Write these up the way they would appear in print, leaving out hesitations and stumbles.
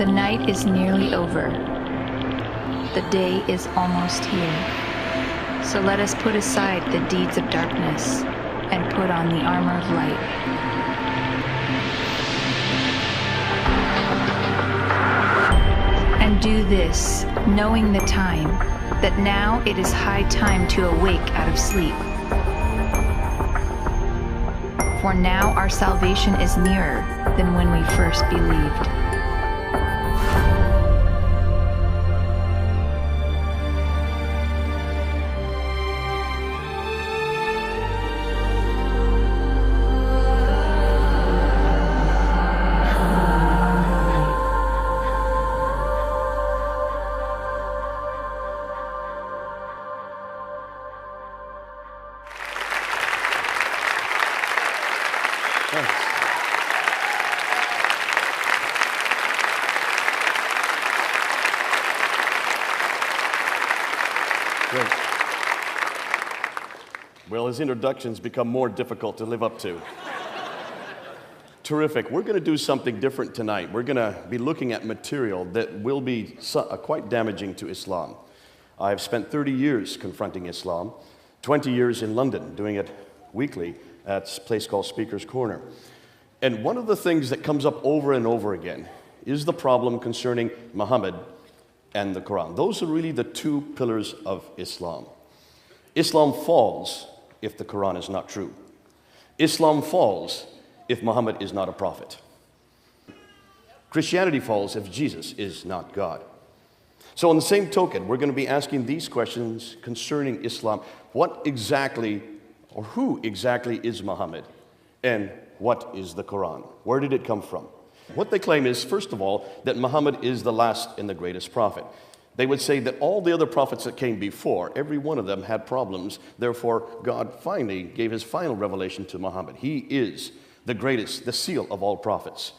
The night is nearly over. The day is almost here. So let us put aside the deeds of darkness and put on the armor of light. And do this, knowing the time, that now it is high time to awake out of sleep. For now our salvation is nearer than when we first believed. Great. Well, his introductions become more difficult to live up to. Terrific. We're going to do something different tonight. We're going to be looking at material that will be quite damaging to Islam. I've spent 30 years confronting Islam, 20 years in London, doing it weekly at a place called Speaker's Corner. And one of the things that comes up over and over again is the problem concerning Muhammad and the Quran. Those are really the two pillars of Islam. Islam falls if the Quran is not true. Islam falls if Muhammad is not a prophet. Christianity falls if Jesus is not God. So on the same token, we're going to be asking these questions concerning Islam. What exactly, or who exactly is Muhammad? And what is the Quran? Where did it come from? What they claim is, first of all, that Muhammad is the last and the greatest prophet. They would say that all the other prophets that came before, every one of them had problems. Therefore, God finally gave his final revelation to Muhammad. He is the greatest, the seal of all prophets.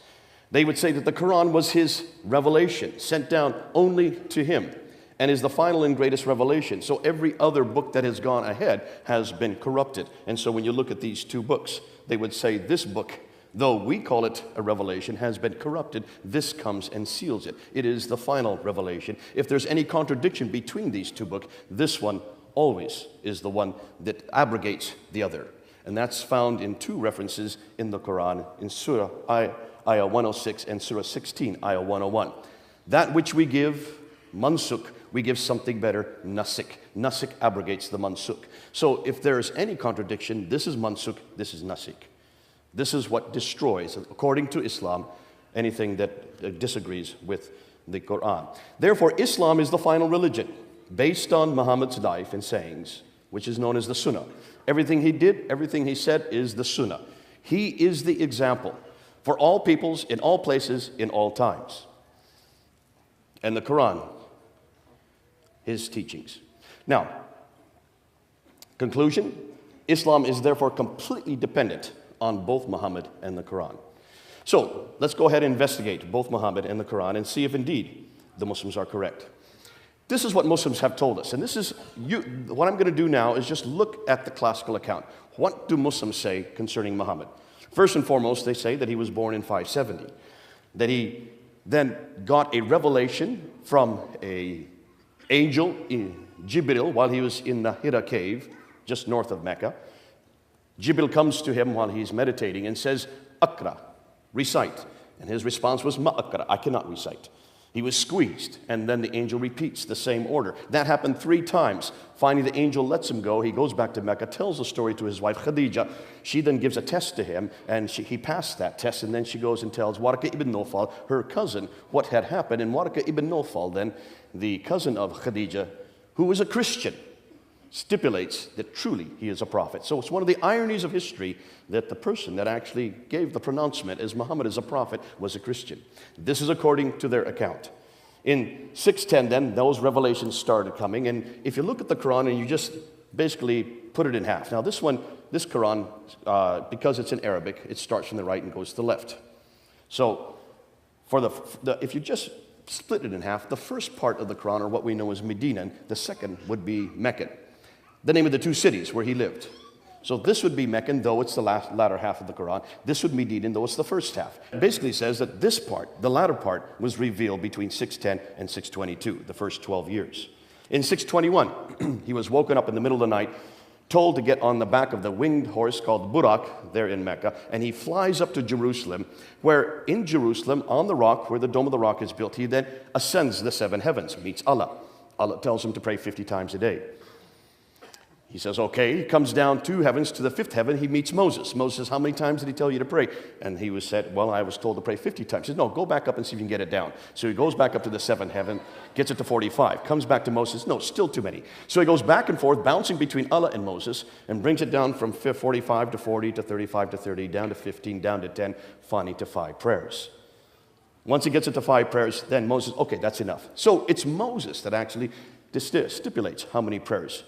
They would say that the Quran was his revelation, sent down only to him, and is the final and greatest revelation. So every other book that has gone ahead has been corrupted. And so when you look at these two books, they would say this book, though we call it a revelation, has been corrupted. This comes and seals it. It is the final revelation. If there's any contradiction between these two books, this one always is the one that abrogates the other. And that's found in two references in the Quran, in Surah Ayah 106 and Surah 16, Ayah 101. That which we give, mansuk, we give something better, nasik. Nasik abrogates the mansuk. So if there is any contradiction, this is mansuk, this is nasik. This is what destroys, according to Islam, anything that disagrees with the Quran. Therefore, Islam is the final religion based on Muhammad's life and sayings, which is known as the Sunnah. Everything he did, everything he said is the Sunnah. He is the example for all peoples, in all places, in all times. And the Quran, his teachings. Now, conclusion, Islam is therefore completely dependent on both Muhammad and the Quran. So let's go ahead and investigate both Muhammad and the Quran and see if indeed the Muslims are correct. This is what Muslims have told us, and this is what I'm going to do now is just look at the classical account. What do Muslims say concerning Muhammad? First and foremost, they say that he was born in 570, that he then got a revelation from an angel, Jibril, while he was in the Hira cave, just north of Mecca. Jibril comes to him while he's meditating and says, Akra, recite. And his response was, Ma akra, I cannot recite. He was squeezed, and then the angel repeats the same order. That happened 3 times. Finally, the angel lets him go. He goes back to Mecca, tells the story to his wife, Khadija. She then gives a test to him, and he passed that test, and then she goes and tells Warqa ibn Nawfal, her cousin, what had happened. And Warqa ibn Nawfal, then, the cousin of Khadija, who was a Christian, stipulates that truly he is a prophet. So it's one of the ironies of history that the person that actually gave the pronouncement as Muhammad is a prophet was a Christian. This is according to their account. In 610 then, those revelations started coming, and if you look at the Quran and you just basically put it in half. Now this Quran, because it's in Arabic, it starts from the right and goes to the left. So for if you just split it in half, the first part of the Quran are what we know as Medina, and the second would be Mecca, the name of the 2 cities where he lived. So this would be Meccan, though it's the latter half of the Quran. This would be Medinan, though it's the first half. It basically says that this part, the latter part, was revealed between 610 and 622, the first 12 years. In 621, he was woken up in the middle of the night, told to get on the back of the winged horse called Burak, there in Mecca, and he flies up to Jerusalem, where in Jerusalem, on the rock, where the Dome of the Rock is built, he then ascends the 7 heavens, meets Allah. Allah tells him to pray 50 times a day. He says, okay. He comes down 2 heavens to the 5th heaven. He meets Moses. Moses says, how many times did he tell you to pray? And he said, well, I was told to pray 50 times. He said, no, go back up and see if you can get it down. So he goes back up to the 7th heaven, gets it to 45, comes back to Moses. No, still too many. So he goes back and forth, bouncing between Allah and Moses, and brings it down from 45 to 40 to 35 to 30, down to 15, down to 10, finally to 5 prayers. Once he gets it to 5 prayers, then Moses, okay, that's enough. So it's Moses that actually stipulates how many prayers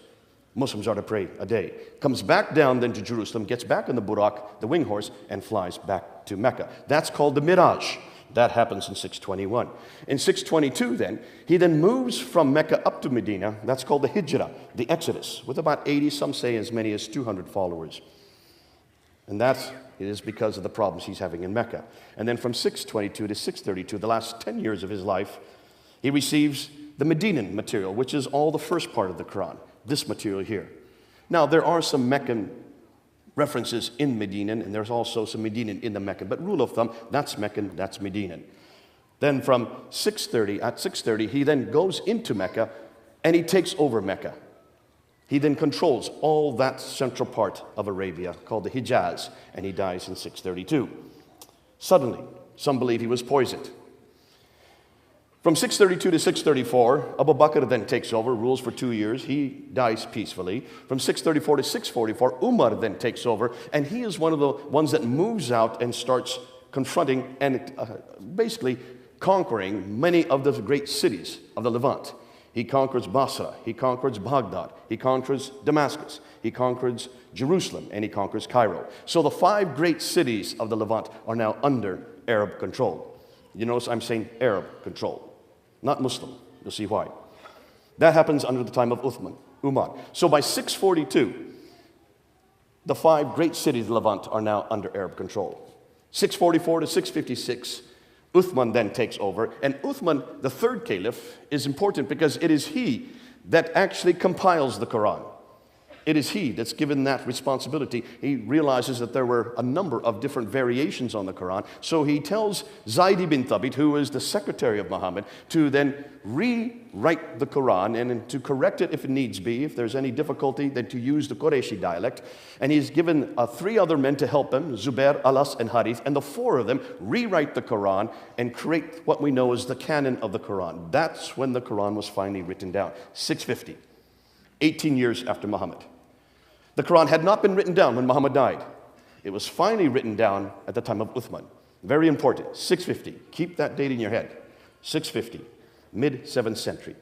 Muslims are to pray a day. Comes back down then to Jerusalem, gets back on the Burak, the wing horse, and flies back to Mecca. That's called the Miraj. That happens in 621. In 622 then, he then moves from Mecca up to Medina. That's called the Hijrah, the Exodus, with about 80, some say as many as 200 followers. And it is because of the problems he's having in Mecca. And then from 622 to 632, the last 10 years of his life, he receives the Medinan material, which is all the first part of the Quran. This material here. Now, there are some Meccan references in Medinan, and there's also some Medinan in the Meccan, but rule of thumb, that's Meccan, that's Medinan. Then from 630, he then goes into Mecca, and he takes over Mecca. He then controls all that central part of Arabia, called the Hijaz, and he dies in 632. Suddenly, some believe he was poisoned. From 632 to 634, Abu Bakr then takes over, rules for 2 years. He dies peacefully. From 634 to 644, Umar then takes over, and he is one of the ones that moves out and starts confronting and basically conquering many of the great cities of the Levant. He conquers Basra, he conquers Baghdad, he conquers Damascus, he conquers Jerusalem, and he conquers Cairo. So the 5 great cities of the Levant are now under Arab control. You notice I'm saying Arab control, not Muslim. You'll see why. That happens under the time of Umar. So by 642, the 5 great cities of Levant are now under Arab control. 644 to 656, Uthman then takes over. And Uthman, the 3rd caliph, is important because it is he that actually compiles the Quran. It is he that's given that responsibility. He realizes that there were a number of different variations on the Quran. So he tells Zayd ibn Thabit, who is the secretary of Muhammad, to then rewrite the Quran and to correct it if it needs be. If there's any difficulty, then to use the Qurayshi dialect. And he's given 3 other men to help him, Zubair, Alas, and Harith. And the 4 of them rewrite the Quran and create what we know as the canon of the Quran. That's when the Quran was finally written down, 650, 18 years after Muhammad. The Quran had not been written down when Muhammad died. It was finally written down at the time of Uthman. Very important, 650. Keep that date in your head. 650, mid-7th century.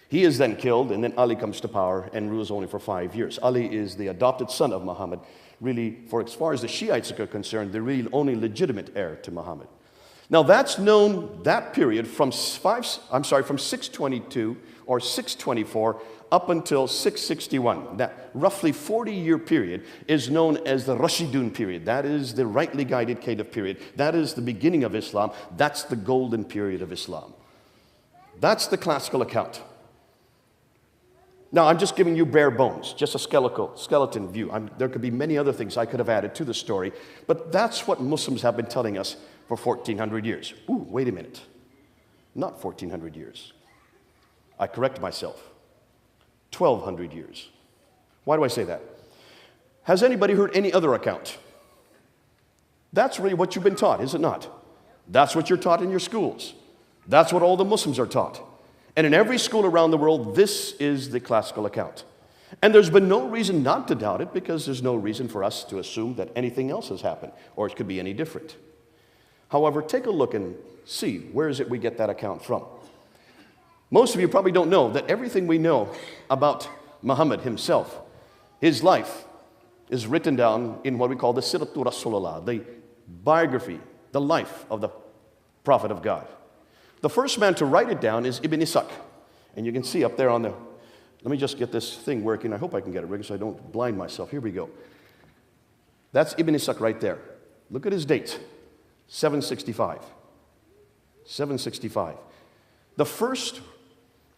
He is then killed, and then Ali comes to power and rules only for 5 years. Ali is the adopted son of Muhammad. Really, for as far as the Shiites are concerned, the really only legitimate heir to Muhammad. Now that's known, that period, from 622 or 624 up until 661. That roughly 40-year period is known as the Rashidun period. That is the rightly guided caliph period. That is the beginning of Islam. That's the golden period of Islam. That's the classical account. Now, I'm just giving you bare bones, just a skeleton view. There could be many other things I could have added to the story, but that's what Muslims have been telling us for 1,400 years. Ooh, wait a minute. Not 1,400 years. I correct myself. 1,200 years. Why do I say that? Has anybody heard any other account? That's really what you've been taught, is it not? That's what you're taught in your schools. That's what all the Muslims are taught. And in every school around the world, this is the classical account. And there's been no reason not to doubt it, because there's no reason for us to assume that anything else has happened, or it could be any different. However, take a look and see, where is it we get that account from? Most of you probably don't know that everything we know about Muhammad himself, his life, is written down in what we call the Siratu Rasulullah, the biography, the life of the Prophet of God. The first man to write it down is Ibn Ishaq. And you can see up there on the, let me just get this thing working. I hope I can get it working so I don't blind myself. Here we go. That's Ibn Ishaq right there. Look at his date, 765. 765. The first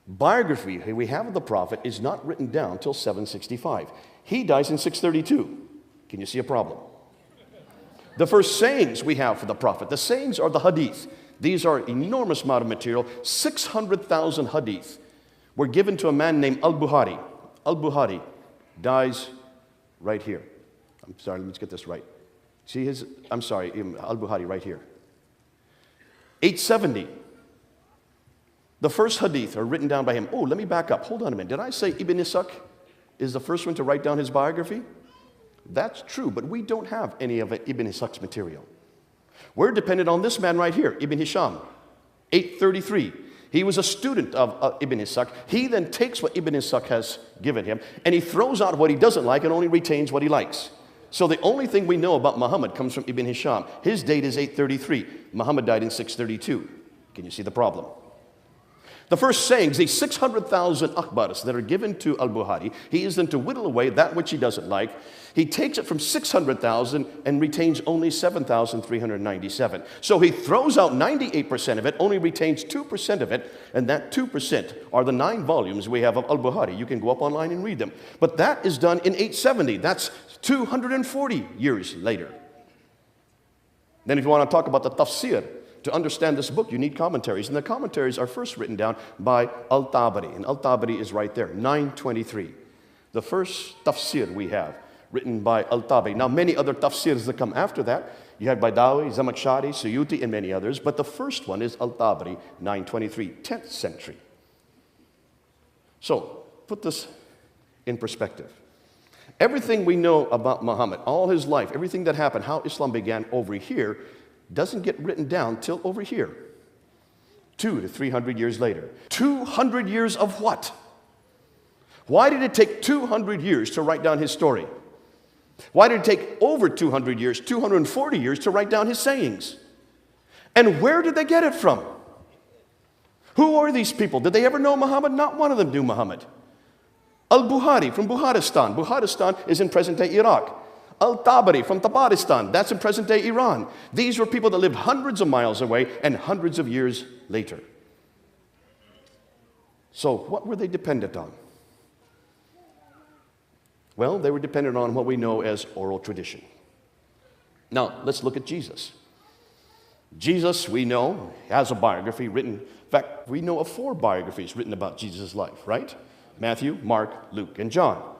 biography we have of the prophet is not written down till 765. He dies in 632. Can you see a problem? The first sayings we have for the prophet, the sayings are the hadith. These are enormous amount of material. 600,000 hadith were given to a man named Al-Bukhari. Al-Bukhari dies right here. I'm sorry, let's get this right. See his, I'm sorry, Al-Bukhari right here. 870. The first hadith are written down by him. Oh, let me back up. Hold on a minute. Did I say Ibn Ishaq is the first one to write down his biography? That's true, but we don't have any of Ibn Ishaq's material. We're dependent on this man right here, Ibn Hisham, 833. He was a student of Ibn Ishaq. He then takes what Ibn Ishaq has given him, and he throws out what he doesn't like and only retains what he likes. So the only thing we know about Muhammad comes from Ibn Hisham. His date is 833. Muhammad died in 632. Can you see the problem? The first sayings, these 600,000 akhbars that are given to Al-Bukhari, he is then to whittle away that which he doesn't like. He takes it from 600,000 and retains only 7,397. So he throws out 98% of it, only retains 2% of it, and that 2% are the 9 volumes we have of Al-Bukhari. You can go up online and read them. But that is done in 870. That's 240 years later. Then if you want to talk about the tafsir, to understand this book, you need commentaries. And the commentaries are first written down by Al-Tabari. And Al-Tabari is right there, 923. The first tafsir we have, written by Al-Tabari. Now, many other tafsirs that come after that, you have Baidawi, Zamakhshari, Suyuti, and many others. But the first one is Al-Tabari, 923, 10th century. So, put this in perspective. Everything we know about Muhammad, all his life, everything that happened, how Islam began over here, doesn't get written down till over here. 200 to 300 years later. 200 years of what? Why did it take 200 years to write down his story? Why did it take over 200 years, 240 years to write down his sayings? And where did they get it from? Who are these people? Did they ever know Muhammad? Not one of them knew Muhammad. Al-Bukhari from Bukharistan. Bukharistan is in present-day Iraq. Al-Tabari from Tabaristan, that's in present-day Iran. These were people that lived hundreds of miles away and hundreds of years later. So what were they dependent on? Well, they were dependent on what we know as oral tradition. Now, let's look at Jesus. Jesus, we know, has a biography written. In fact, we know of 4 biographies written about Jesus' life, right? Matthew, Mark, Luke, and John.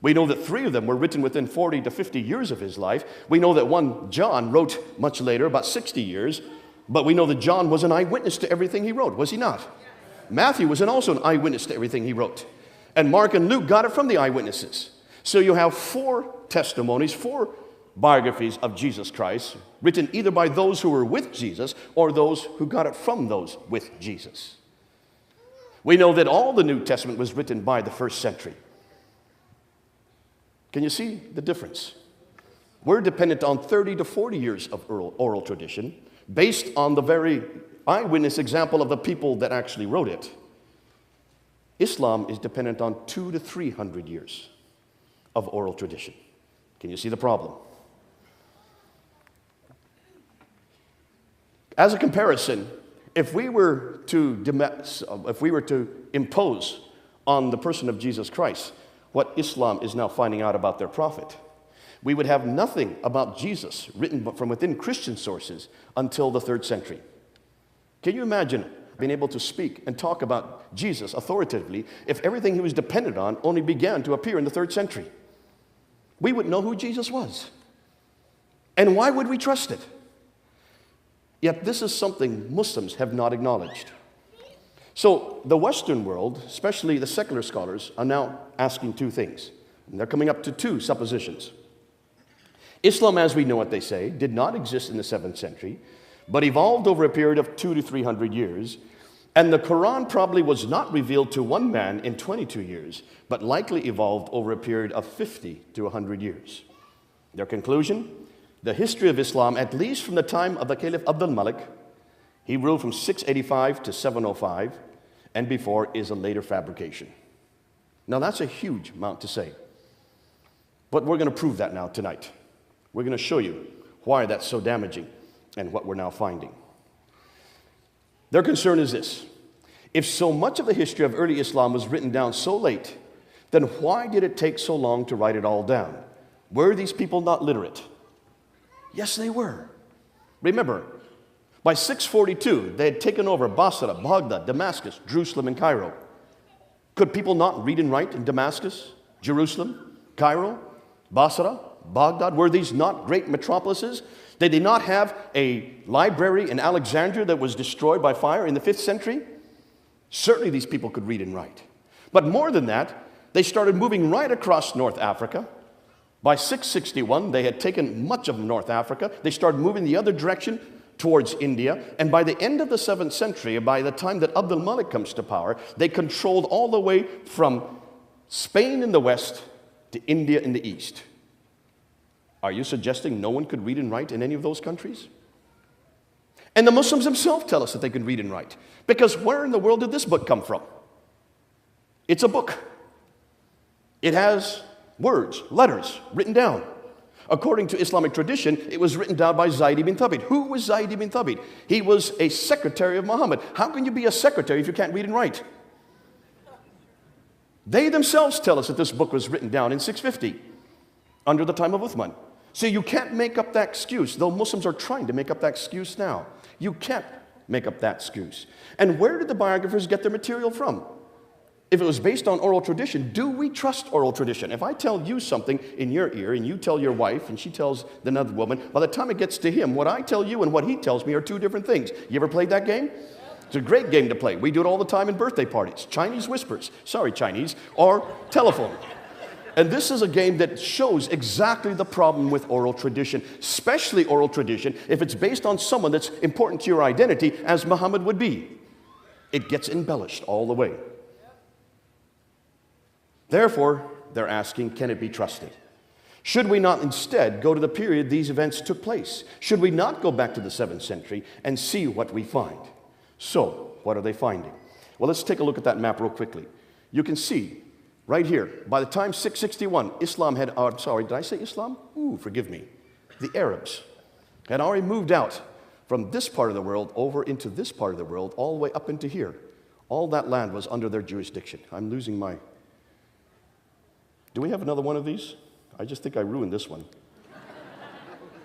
We know that 3 of them were written within 40 to 50 years of his life. We know that one, John, wrote much later, about 60 years. But we know that John was an eyewitness to everything he wrote, was he not? Matthew was also an eyewitness to everything he wrote. And Mark and Luke got it from the eyewitnesses. So you have 4 testimonies, 4 biographies of Jesus Christ, written either by those who were with Jesus or those who got it from those with Jesus. We know that all the New Testament was written by the first century. Can you see the difference? We're dependent on 30 to 40 years of oral tradition based on the very eyewitness example of the people that actually wrote it. Islam is dependent on 200 to 300 years of oral tradition. Can you see the problem? As a comparison, if we were to impose on the person of Jesus Christ what Islam is now finding out about their prophet, we would have nothing about Jesus written from within Christian sources until the 3rd century. Can you imagine being able to speak and talk about Jesus authoritatively if everything he was dependent on only began to appear in the 3rd century? We wouldn't know who Jesus was. And why would we trust it? Yet this is something Muslims have not acknowledged. So the Western world, especially the secular scholars, are now asking 2 things. And they're coming up to 2 suppositions. Islam, as we know what they say, did not exist in the 7th century, but evolved over a period of 200 to 300 years. And the Quran probably was not revealed to one man in 22 years, but likely evolved over a period of 50 to 100 years. Their conclusion? The history of Islam, at least from the time of the Caliph Abdul Malik, he ruled from 685 to 705, and before is a later fabrication. Now that's a huge amount to say. But we're going to prove that now tonight. We're going to show you why that's so damaging and what we're now finding. Their concern is this: if so much of the history of early Islam was written down so late, then why did it take so long to write it all down? Were these people not literate? Yes, they were. Remember, by 642, they had taken over Basra, Baghdad, Damascus, Jerusalem, and Cairo. Could people not read and write in Damascus, Jerusalem, Cairo, Basra, Baghdad? Were these not great metropolises? Did they not have a library in Alexandria that was destroyed by fire in the 5th century? Certainly these people could read and write. But more than that, they started moving right across North Africa. By 661, they had taken much of North Africa. They started moving the other direction towards India. And by the end of the 7th century, by the time that Abdul Malik comes to power, they controlled all the way from Spain in the west to India in the east. Are you suggesting no one could read and write in any of those countries? And the Muslims themselves tell us that they can read and write. Because where in the world did this book come from? It's a book. It has words, letters, written down. According to Islamic tradition, it was written down by Zayd ibn Thabit. Who was Zayd ibn Thabit? He was a secretary of Muhammad. How can you be a secretary if you can't read and write? They themselves tell us that this book was written down in 650, under the time of Uthman. So you can't make up that excuse, though Muslims are trying to make up that excuse now. You can't make up that excuse. And where did the biographers get their material from? If it was based on oral tradition, do we trust oral tradition? If I tell you something in your ear and you tell your wife and she tells another woman, by the time it gets to him, what I tell you and what he tells me are two different things. You ever played that game? It's a great game to play. We do it all the time in birthday parties. Chinese whispers, sorry Chinese, or telephone. And this is a game that shows exactly the problem with oral tradition, especially oral tradition, if it's based on someone that's important to your identity, as Muhammad would be. It gets embellished all the way. Therefore, they're asking, can it be trusted? Should we not instead go to the period these events took place? Should we not go back to the 7th century and see what we find? So, what are they finding? Well, let's take a look at that map real quickly. You can see right here, by the time 661, Islam had, I'm sorry, did I say Islam? Ooh, forgive me. The Arabs had already moved out from this part of the world over into this part of the world, all the way up into here. All that land was under their jurisdiction. I'm losing my... Do we have another one of these? I just think I ruined this one.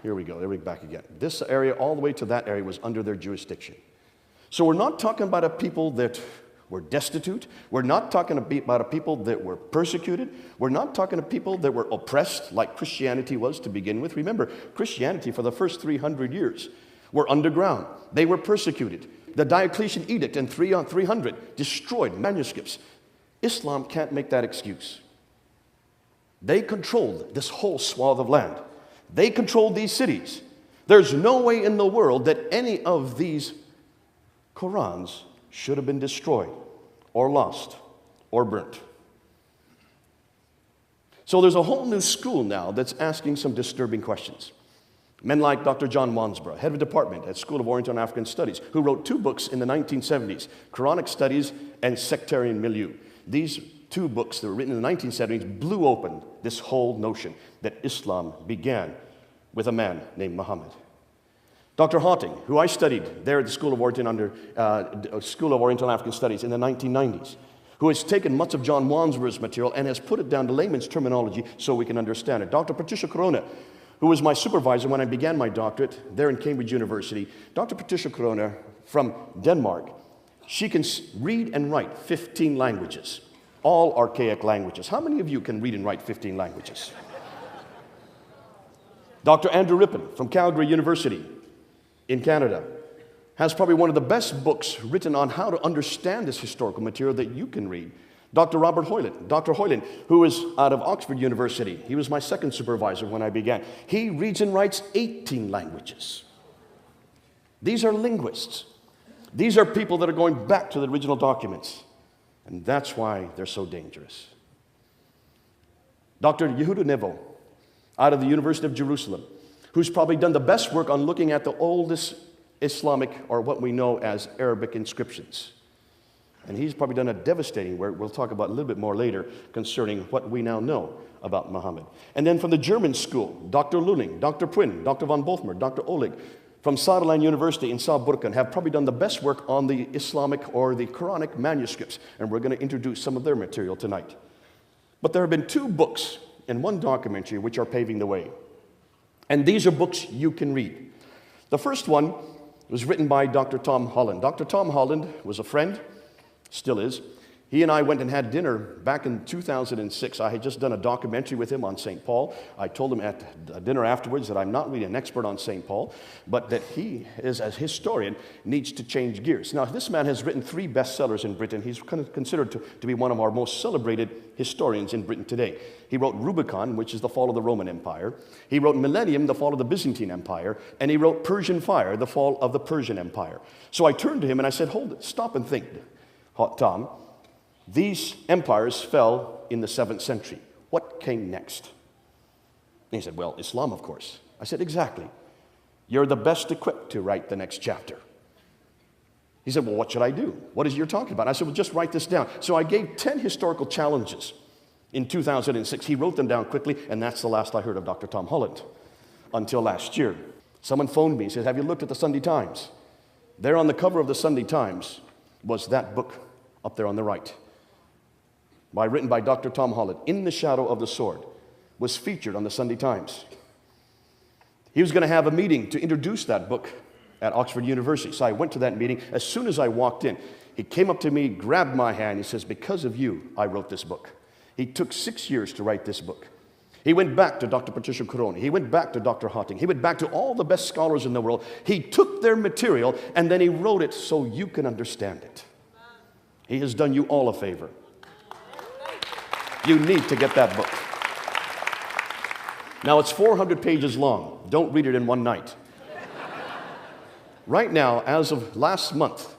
Here we go, there we go, back again. This area, all the way to that area, was under their jurisdiction. So we're not talking about a people that were destitute. We're not talking about a people that were persecuted. We're not talking to people that were oppressed like Christianity was to begin with. Remember, Christianity for the first 300 years were underground. They were persecuted. The Diocletian Edict in 300 destroyed manuscripts. Islam can't make that excuse. They controlled this whole swath of land. They controlled these cities. There's no way in the world that any of these Qurans should have been destroyed or lost or burnt. So there's a whole new school now that's asking some disturbing questions. Men like Dr. John Wansborough, head of department at School of Oriental and African Studies, who wrote 2 books in the 1970s, Quranic Studies and Sectarian Milieu. These 2 books that were written in the 1970s blew open this whole notion that Islam began with a man named Muhammad. Dr. Hawting, who I studied there at the School of Oriental and African Studies in the 1990s, who has taken much of John Wansborough's material and has put it down to layman's terminology so we can understand it. Dr. Patricia Corona, who was my supervisor when I began my doctorate there in Cambridge University. Dr. Patricia Corona from Denmark, she can read and write 15 languages, all archaic languages. How many of you can read and write 15 languages? Dr. Andrew Rippon from Calgary University in Canada has probably one of the best books written on how to understand this historical material that you can read. Dr. Robert Hoyland, Dr. Hoyland, who is out of Oxford University. He was my second supervisor when I began. He reads and writes 18 languages. These are linguists. These are people that are going back to the original documents. And that's why they're so dangerous. Dr. Yehuda Nevo, out of the University of Jerusalem, who's probably done the best work on looking at the oldest Islamic, or what we know as Arabic inscriptions. And he's probably done a devastating work we'll talk about a little bit more later concerning what we now know about Muhammad. And then from the German school, Dr. Luning, Dr. Prin, Dr. von Bothmer, Dr. Oleg, from Saarland University in Saarbrücken have probably done the best work on the Islamic or the Quranic manuscripts. And we're going to introduce some of their material tonight. But there have been 2 books and 1 documentary which are paving the way. And these are books you can read. The first one was written by Dr. Tom Holland. Dr. Tom Holland was a friend, still is. He and I went and had dinner back in 2006. I had just done a documentary with him on St. Paul. I told him at dinner afterwards that I'm not really an expert on St. Paul, but that he, as a historian, needs to change gears. Now, this man has written 3 bestsellers in Britain. He's considered to be one of our most celebrated historians in Britain today. He wrote Rubicon, which is the fall of the Roman Empire. He wrote Millennium, the fall of the Byzantine Empire. And he wrote Persian Fire, the fall of the Persian Empire. So I turned to him and I said, hold it, stop and think, Tom. These empires fell in the 7th century. What came next? And he said, well, Islam, of course. I said, exactly. You're the best equipped to write the next chapter. He said, well, what should I do? What is it you're talking about? I said, well, just write this down. So I gave 10 historical challenges in 2006. He wrote them down quickly, and that's the last I heard of Dr. Tom Holland until last year. Someone phoned me and said, have you looked at the Sunday Times? There on the cover of the Sunday Times was that book up there on the right. Written by Dr. Tom Holland, In the Shadow of the Sword, was featured on the Sunday Times. He was going to have a meeting to introduce that book at Oxford University. So I went to that meeting. As soon as I walked in, he came up to me, grabbed my hand. He says, because of you, I wrote this book. He took 6 years to write this book. He went back to Dr. Patricia Coroni. He went back to Dr. Hotting. He went back to all the best scholars in the world. He took their material, and then he wrote it so you can understand it. He has done you all a favor. You need to get that book. Now, it's 400 pages long. Don't read it in one night. Right now, as of last month,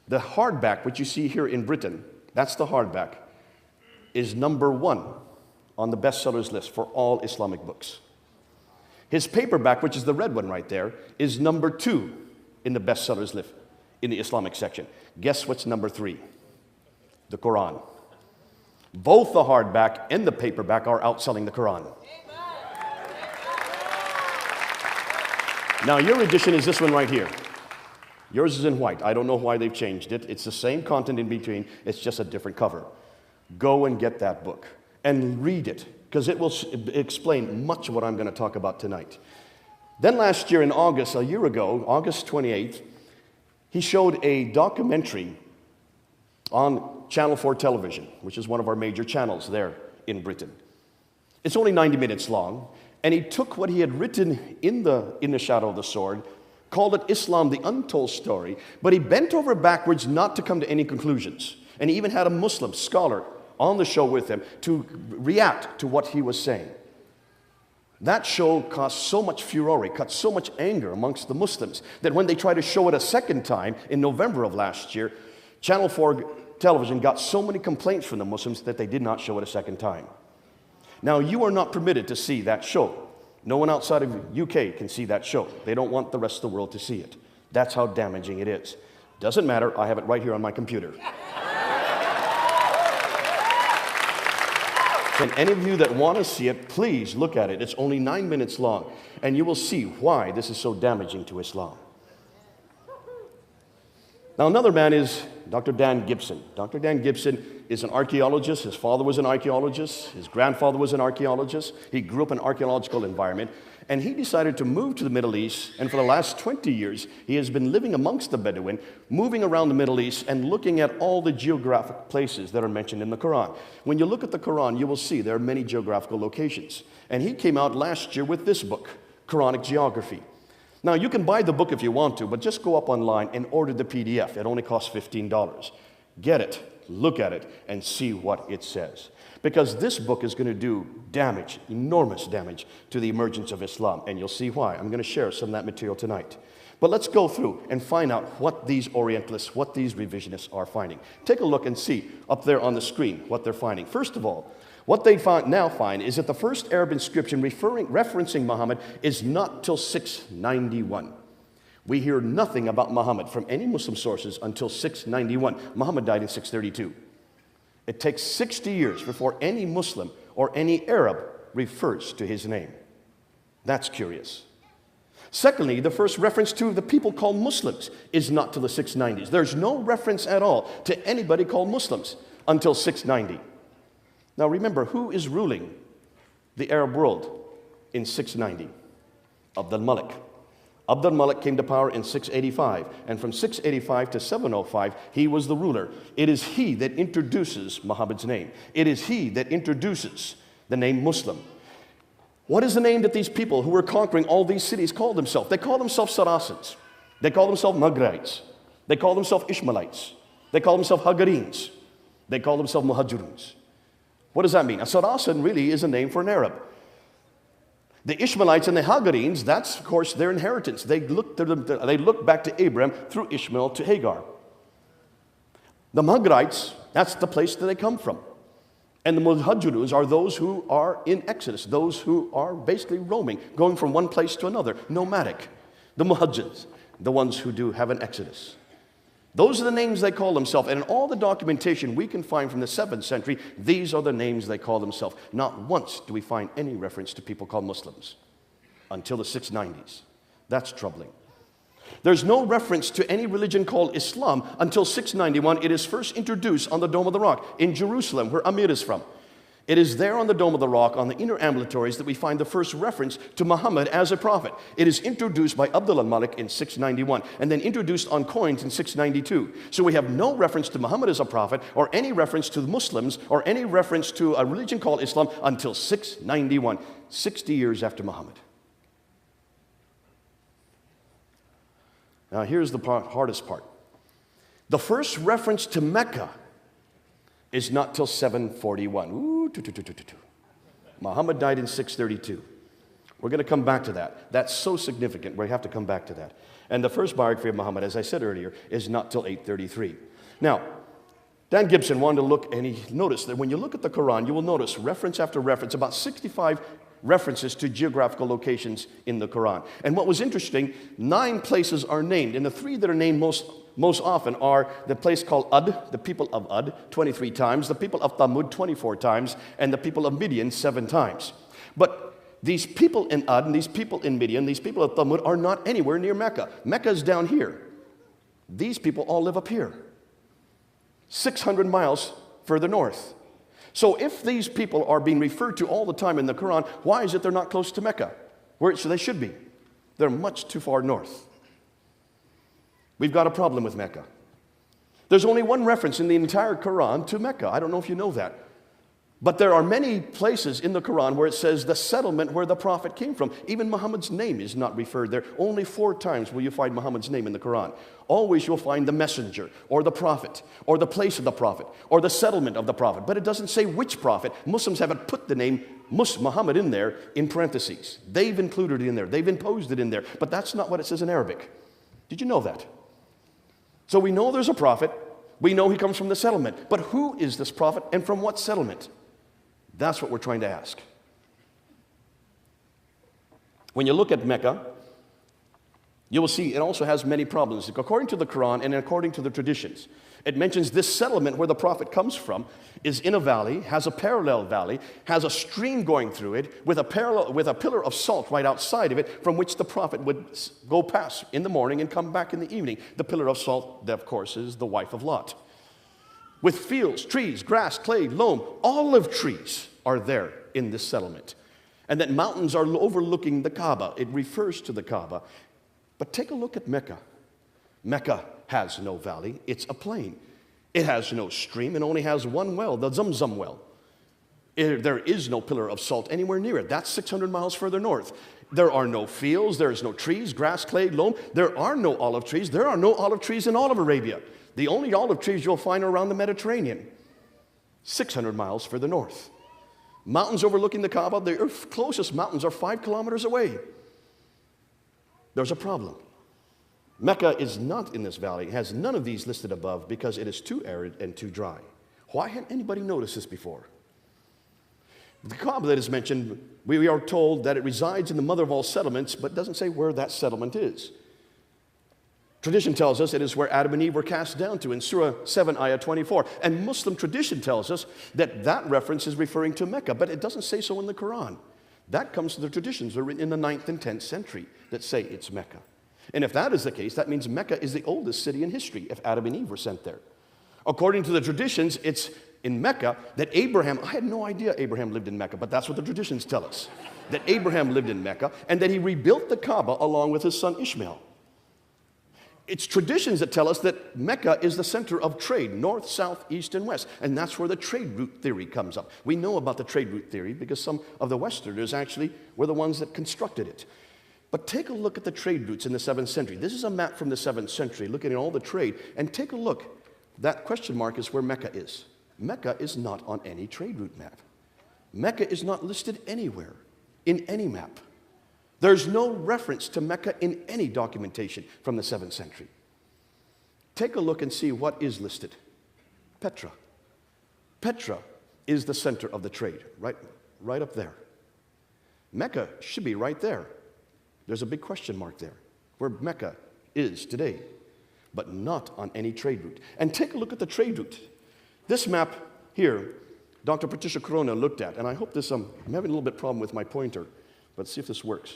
the hardback, which you see here in Britain, that's the hardback, is number 1 on the bestsellers list for all Islamic books. His paperback, which is the red one right there, is number 2 in the bestsellers list in the Islamic section. Guess what's number 3? The Quran. Both the hardback and the paperback are outselling the Quran. Now, your edition is this one right here. Yours is in white. I don't know why they've changed it. It's the same content in between. It's just a different cover. Go and get that book and read it, because it will explain much of what I'm going to talk about tonight. Then last year in August, a year ago, August 28th, he showed a documentary on Channel 4 television, which is one of our major channels there in Britain. It's only 90 minutes long, and he took what he had written in the Shadow of the Sword, called it Islam, the Untold Story, but he bent over backwards not to come to any conclusions. And he even had a Muslim scholar on the show with him to react to what he was saying. That show caused so much furore, caused so much anger amongst the Muslims, that when they tried to show it a second time in November of last year, Channel 4 television got so many complaints from the Muslims that they did not show it a second time. Now, you are not permitted to see that show. No one outside of UK can see that show. They don't want the rest of the world to see it. That's how damaging it is. Doesn't matter, I have it right here on my computer. And any of you that want to see it, please look at it. It's only 9 minutes long, and you will see why this is so damaging to Islam. Now, another man is Dr. Dan Gibson. Dr. Dan Gibson is an archaeologist. His father was an archaeologist. His grandfather was an archaeologist. He grew up in an archaeological environment, and he decided to move to the Middle East, and for the last 20 years, he has been living amongst the Bedouin, moving around the Middle East and looking at all the geographic places that are mentioned in the Quran. When you look at the Quran, you will see there are many geographical locations. And he came out last year with this book, Quranic Geography. Now, you can buy the book if you want to, but just go up online and order the PDF. It only costs $15. Get it, look at it, and see what it says. Because this book is going to do damage, enormous damage, to the emergence of Islam, and you'll see why. I'm going to share some of that material tonight. But let's go through and find out what these Orientalists, what these revisionists are finding. Take a look and see up there on the screen what they're finding. First of all, what they now find is that the first Arab inscription referencing Muhammad is not till 691. We hear nothing about Muhammad from any Muslim sources until 691. Muhammad died in 632. It takes 60 years before any Muslim or any Arab refers to his name. That's curious. Secondly, the first reference to the people called Muslims is not till the 690s. There's no reference at all to anybody called Muslims until 690. Now remember, who is ruling the Arab world in 690? Abd al-Malik. Abd al-Malik came to power in 685, and from 685 to 705, he was the ruler. It is he that introduces Muhammad's name. It is he that introduces the name Muslim. What is the name that these people who were conquering all these cities called themselves? They call themselves Saracens. They call themselves Maghrites. They call themselves Ishmaelites. They call themselves Hagarenes. They call themselves Muhajiruns. What does that mean? A Saracen really is a name for an Arab. The Ishmaelites and the Hagarenes, that's of course their inheritance. They look back to Abraham through Ishmael to Hagar. The Maghrites, that's the place that they come from. And the Muhajiruns are those who are in Exodus, those who are basically roaming, going from one place to another, nomadic. The Muhajirs, the ones who do have an Exodus. Those are the names they call themselves. And in all the documentation we can find from the 7th century, these are the names they call themselves. Not once do we find any reference to people called Muslims until the 690s. That's troubling. There's no reference to any religion called Islam until 691. It is first introduced on the Dome of the Rock in Jerusalem, where Amir is from. It is there on the Dome of the Rock, on the inner ambulatories, that we find the first reference to Muhammad as a prophet. It is introduced by Abd al-Malik in 691, and then introduced on coins in 692. So we have no reference to Muhammad as a prophet, or any reference to the Muslims, or any reference to a religion called Islam until 691, 60 years after Muhammad. Now here's the hardest part. The first reference to Mecca is not till 741. Ooh, Muhammad died in 632. We're going to come back to that. That's so significant. We have to come back to that. And the first biography of Muhammad, as I said earlier, is not till 833. Now, Dan Gibson wanted to look, and he noticed that when you look at the Quran, you will notice reference after reference, about 65 references to geographical locations in the Quran. And what was interesting, 9 places are named, and the 3 that are named most often are the place called Ad, the people of Ad, 23 times, the people of Thamud, 24 times, and the people of Midian, 7 times. But these people in Ad, and these people in Midian, these people of Thamud are not anywhere near Mecca. Mecca is down here. These people all live up here, 600 miles further north. So if these people are being referred to all the time in the Quran, why is it they're not close to Mecca, where they should be? They're much too far north. We've got a problem with Mecca. There's only one reference in the entire Quran to Mecca. I don't know if you know that. But there are many places in the Quran where it says the settlement where the prophet came from. Even Muhammad's name is not referred there. Only 4 times will you find Muhammad's name in the Quran. Always you'll find the messenger, or the prophet, or the place of the prophet, or the settlement of the prophet. But it doesn't say which prophet. Muslims haven't put the name Muhammad in there in parentheses. They've included it in there. They've imposed it in there. But that's not what it says in Arabic. Did you know that? So we know there's a prophet. We know he comes from the settlement. But who is this prophet, and from what settlement? That's what we're trying to ask. When you look at Mecca, you will see it also has many problems. According to the Quran and according to the traditions, it mentions this settlement where the prophet comes from is in a valley, has a parallel valley, has a stream going through it with a pillar of salt right outside of it, from which the prophet would go past in the morning and come back in the evening. The pillar of salt, that of course, is the wife of Lot. With fields, trees, grass, clay, loam, olive trees are there in this settlement. And that mountains are overlooking the Kaaba. It refers to the Kaaba. But take a look at Mecca. Mecca has no valley. It's a plain. It has no stream. It only has one well, the Zamzam well. There is no pillar of salt anywhere near it. That's 600 miles further north. There are no fields. There is no trees, grass, clay, loam. There are no olive trees. There are no olive trees in all of Arabia. The only olive trees you'll find are around the Mediterranean, 600 miles further north. Mountains overlooking the Kaaba, the closest mountains are 5 kilometers away. There's a problem. Mecca is not in this valley. It has none of these listed above because it is too arid and too dry. Why hadn't anybody noticed this before? The Kaaba that is mentioned, we are told that it resides in the mother of all settlements, but doesn't say where that settlement is. Tradition tells us it is where Adam and Eve were cast down to in Surah 7, Ayah 24. And Muslim tradition tells us that that reference is referring to Mecca, but it doesn't say so in the Quran. That comes from the traditions that were written in the 9th and 10th century that say it's Mecca. And if that is the case, that means Mecca is the oldest city in history if Adam and Eve were sent there. According to the traditions, it's in Mecca that Abraham, I had no idea Abraham lived in Mecca, but that's what the traditions tell us, that Abraham lived in Mecca and that he rebuilt the Kaaba along with his son Ishmael. It's traditions that tell us that Mecca is the center of trade, north, south, east, and west. And that's where the trade route theory comes up. We know about the trade route theory because some of the Westerners actually were the ones that constructed it. But take a look at the trade routes in the 7th century. This is a map from the 7th century looking at all the trade. And take a look. That question mark is where Mecca is. Mecca is not on any trade route map. Mecca is not listed anywhere in any map. There's no reference to Mecca in any documentation from the 7th century. Take a look and see what is listed. Petra. Petra is the center of the trade, right up there. Mecca should be right there. There's a big question mark there, where Mecca is today, but not on any trade route. And take a look at the trade route. This map here, Dr. Patricia Corona looked at, and I hope this, I'm having a little bit problem with my pointer, but let's see if this works.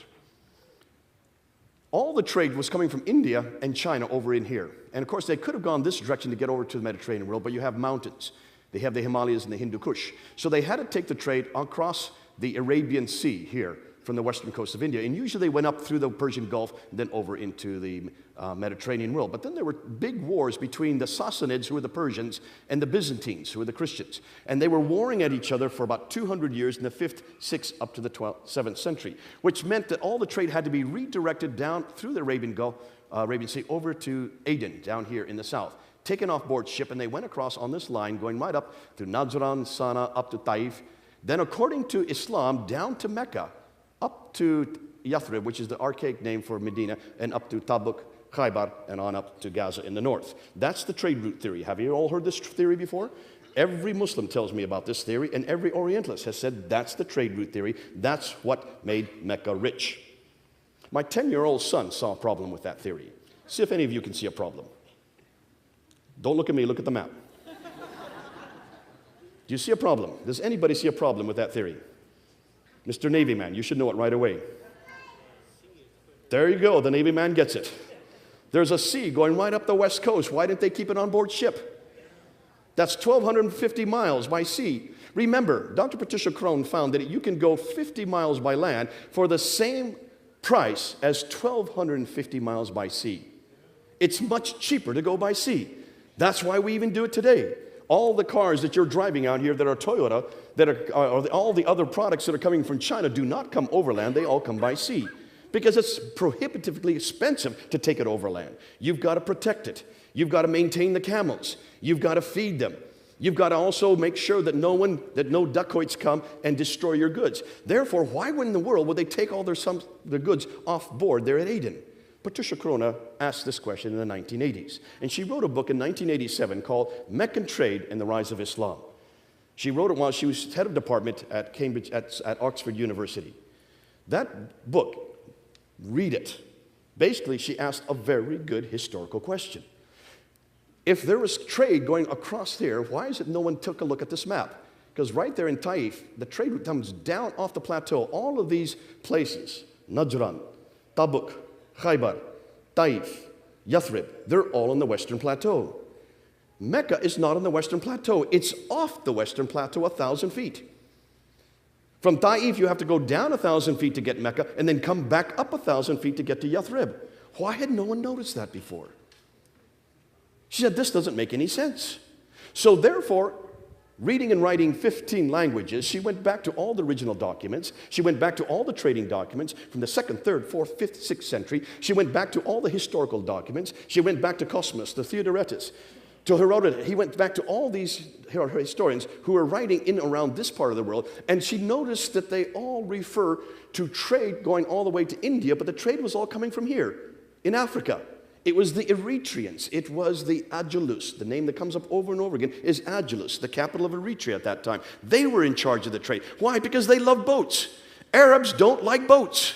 All the trade was coming from India and China over in here. And of course, they could have gone this direction to get over to the Mediterranean world, but you have mountains. They have the Himalayas and the Hindu Kush. So they had to take the trade across the Arabian Sea here from the western coast of India. And usually they went up through the Persian Gulf and then over into the Mediterranean world. But then there were big wars between the Sassanids, who were the Persians, and the Byzantines, who were the Christians. And they were warring at each other for about 200 years in the 5th, 6th, up to the 7th century, which meant that all the trade had to be redirected down through the Arabian Gulf, Arabian Sea, over to Aden, down here in the south, taken off board ship, and they went across on this line, going right up through Najran, Sana, up to Taif, then according to Islam, down to Mecca, up to Yathrib, which is the archaic name for Medina, and up to Tabuk, Khaybar, and on up to Gaza in the north. That's the trade route theory. Have you all heard this theory before? Every Muslim tells me about this theory, and every Orientalist has said that's the trade route theory. That's what made Mecca rich. My 10-year-old son saw a problem with that theory. See if any of you can see a problem. Don't look at me, look at the map. Do you see a problem? Does anybody see a problem with that theory? Mr. Navy man, you should know it right away. There you go, the Navy man gets it. There's a sea going right up the west coast. Why didn't they keep it on board ship? That's 1,250 miles by sea. Remember, Dr. Patricia Crone found that you can go 50 miles by land for the same price as 1,250 miles by sea. It's much cheaper to go by sea. That's why we even do it today. All the cars that you're driving out here that are Toyota, that are all the other products that are coming from China do not come overland, they all come by sea. Because it's prohibitively expensive to take it overland. You've got to protect it. You've got to maintain the camels. You've got to feed them. You've got to also make sure that no dacoits come and destroy your goods. Therefore, why in the world would they take all their goods off board there at Aden? Patricia Corona asked this question in the 1980s, and she wrote a book in 1987 called Meccan Trade and the Rise of Islam. She wrote it while she was head of department at Cambridge, at Oxford University. That book, read it. Basically, she asked a very good historical question. If there was trade going across here, why is it no one took a look at this map? Because right there in Taif, the trade route comes down off the plateau. All of these places, Najran, Tabuk, Khaybar, Taif, Yathrib, they're all on the western plateau. Mecca is not on the western plateau. It's off the western plateau 1,000 feet. From Taif, you have to go down 1,000 feet to get Mecca and then come back up 1,000 feet to get to Yathrib. Why had no one noticed that before? She said, this doesn't make any sense. So therefore, reading and writing 15 languages, she went back to all the original documents. She went back to all the trading documents from the 2nd, 3rd, 4th, 5th, 6th century. She went back to all the historical documents. She went back to Cosmas, to Theodoretus, to Herodotus. He went back to all these historians who were writing in around this part of the world, and she noticed that they all refer to trade going all the way to India, but the trade was all coming from here, in Africa. It was the Eritreans. It was the Agilus. The name that comes up over and over again is Agilus, the capital of Eritrea at that time. They were in charge of the trade. Why? Because they love boats. Arabs don't like boats.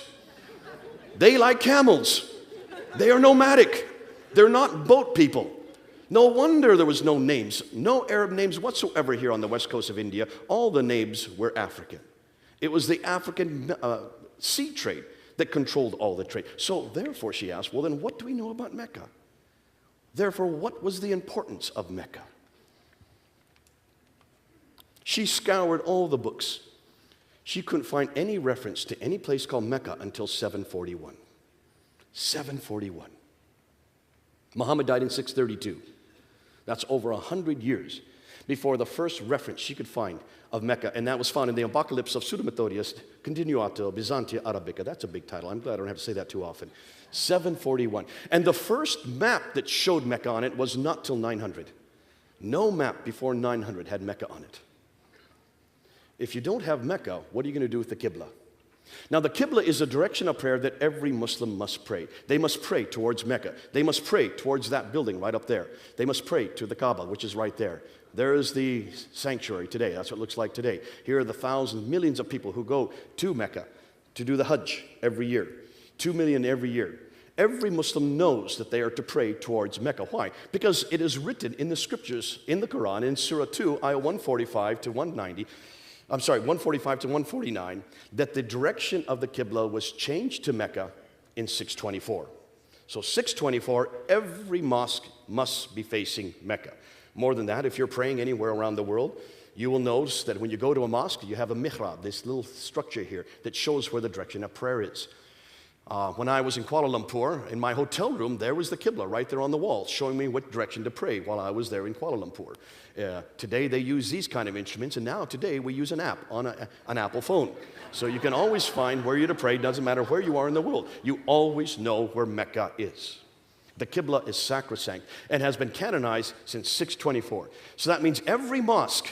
They like camels. They are nomadic. They're not boat people. No wonder there was no names, no Arab names whatsoever here on the west coast of India. All the names were African. It was the African sea trade that controlled all the trade. So therefore, she asked, well, then what do we know about Mecca? Therefore, what was the importance of Mecca? She scoured all the books. She couldn't find any reference to any place called Mecca until 741. 741. Muhammad died in 632. That's over 100 years before the first reference she could find of Mecca, and that was found in the Apocalypse of Pseudo-Methodius Continuato Byzantia Arabica. That's a big title. I'm glad I don't have to say that too often. 741. And the first map that showed Mecca on it was not till 900. No map before 900 had Mecca on it. If you don't have Mecca, what are you going to do with the Qibla? Now, the Qibla is a direction of prayer that every Muslim must pray. They must pray towards Mecca. They must pray towards that building right up there. They must pray to the Kaaba, which is right there. There is the sanctuary today. That's what it looks like today. Here are the thousands, millions of people who go to Mecca to do the Hajj every year. 2 million every year. Every Muslim knows that they are to pray towards Mecca. Why? Because it is written in the scriptures, in the Quran, in Surah 2, ayah 145 to 190, 145 to 149, that the direction of the Qibla was changed to Mecca in 624. So 624, every mosque must be facing Mecca. More than that, if you're praying anywhere around the world, you will notice that when you go to a mosque, you have a mihrab, this little structure here that shows where the direction of prayer is. When I was in Kuala Lumpur, in my hotel room, there was the Qibla right there on the wall, showing me what direction to pray while I was there in Kuala Lumpur. Today, they use these kind of instruments, and now today, we use an app on an Apple phone. So you can always find where you're to pray. Doesn't matter where you are in the world. You always know where Mecca is. The Qibla is sacrosanct and has been canonized since 624. So that means every mosque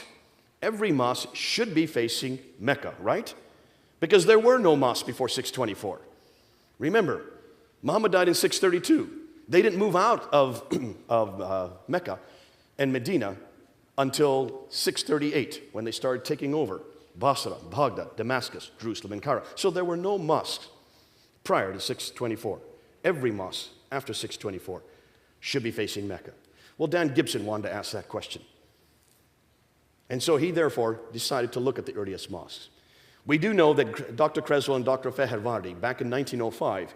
should be facing Mecca, right? Because there were no mosques before 624. Remember, Muhammad died in 632. They didn't move out of Mecca and Medina until 638, when they started taking over Basra, Baghdad, Damascus, Jerusalem, and Cairo. So there were no mosques prior to 624. Every mosque after 624 should be facing Mecca. Well, Dan Gibson wanted to ask that question. And so he therefore decided to look at the earliest mosques. We do know that Dr. Creswell and Dr. Fehervardi, back in 1905,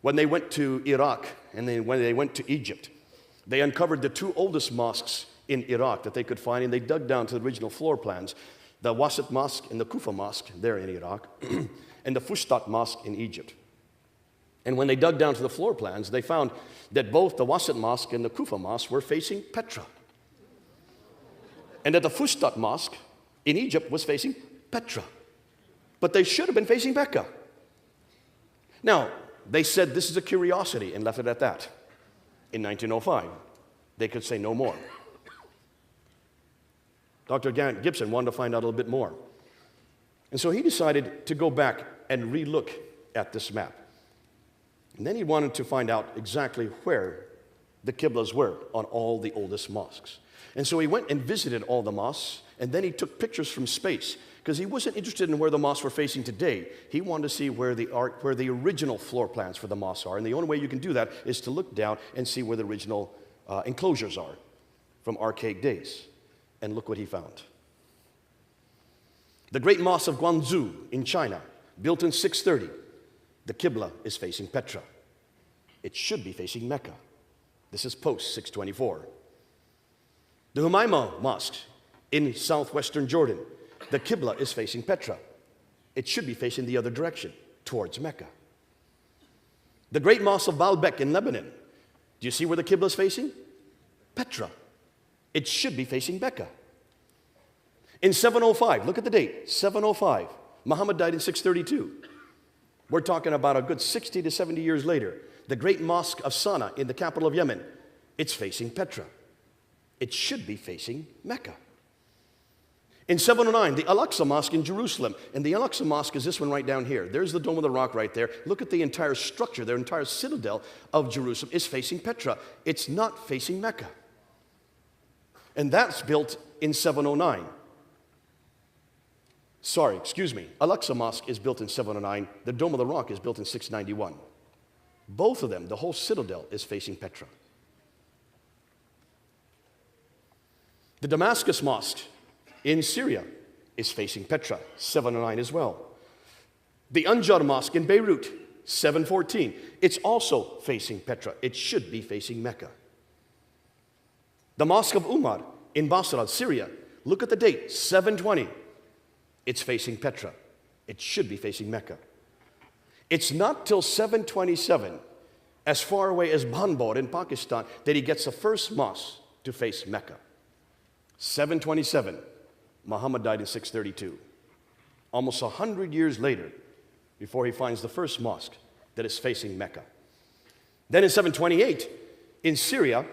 when they went to Iraq and when they went to Egypt, they uncovered the two oldest mosques in Iraq that they could find, and they dug down to the original floor plans, the Wasit Mosque and the Kufa Mosque there in Iraq, and the Fustat Mosque in Egypt. And when they dug down to the floor plans, they found that both the Wasit Mosque and the Kufa Mosque were facing Petra. And that the Fustat Mosque in Egypt was facing Petra. But they should have been facing Mecca. Now, they said this is a curiosity and left it at that. In 1905, they could say no more. Dr. Gibson wanted to find out a little bit more. And so he decided to go back and re-look at this map. And then he wanted to find out exactly where the Qiblas were on all the oldest mosques. And so he went and visited all the mosques, and then he took pictures from space, because he wasn't interested in where the mosques were facing today. He wanted to see where the original floor plans for the mosques are. And the only way you can do that is to look down and see where the original enclosures are from archaic days. And look what he found. The Great Mosque of Guangzhou in China, built in 630, the Qibla is facing Petra. It should be facing Mecca. This is post 624. The Humayma Mosque in southwestern Jordan, the Qibla is facing Petra. It should be facing the other direction, towards Mecca. The Great Mosque of Baalbek in Lebanon, do you see where the Qibla is facing? Petra. It should be facing Mecca. In 705, look at the date, 705. Muhammad died in 632. We're talking about a good 60 to 70 years later. The Great Mosque of Sana'a in the capital of Yemen, it's facing Petra. It should be facing Mecca. In 709, the Al-Aqsa Mosque in Jerusalem. And the Al-Aqsa Mosque is this one right down here. There's the Dome of the Rock right there. Look at the entire structure, their entire citadel of Jerusalem is facing Petra. It's not facing Mecca. And that's built in 709. Sorry, excuse me. Al-Aqsa Mosque is built in 709. The Dome of the Rock is built in 691. Both of them, the whole citadel is facing Petra. The Damascus Mosque in Syria is facing Petra, 709 as well. The Anjar Mosque in Beirut, 714. It's also facing Petra. It should be facing Mecca. The Mosque of Umar in Basra, Syria, look at the date, 720. It's facing Petra. It should be facing Mecca. It's not till 727, as far away as Banbor in Pakistan, that he gets the first mosque to face Mecca. 727, Muhammad died in 632. Almost 100 years later, before he finds the first mosque that is facing Mecca. Then in 728, in Syria,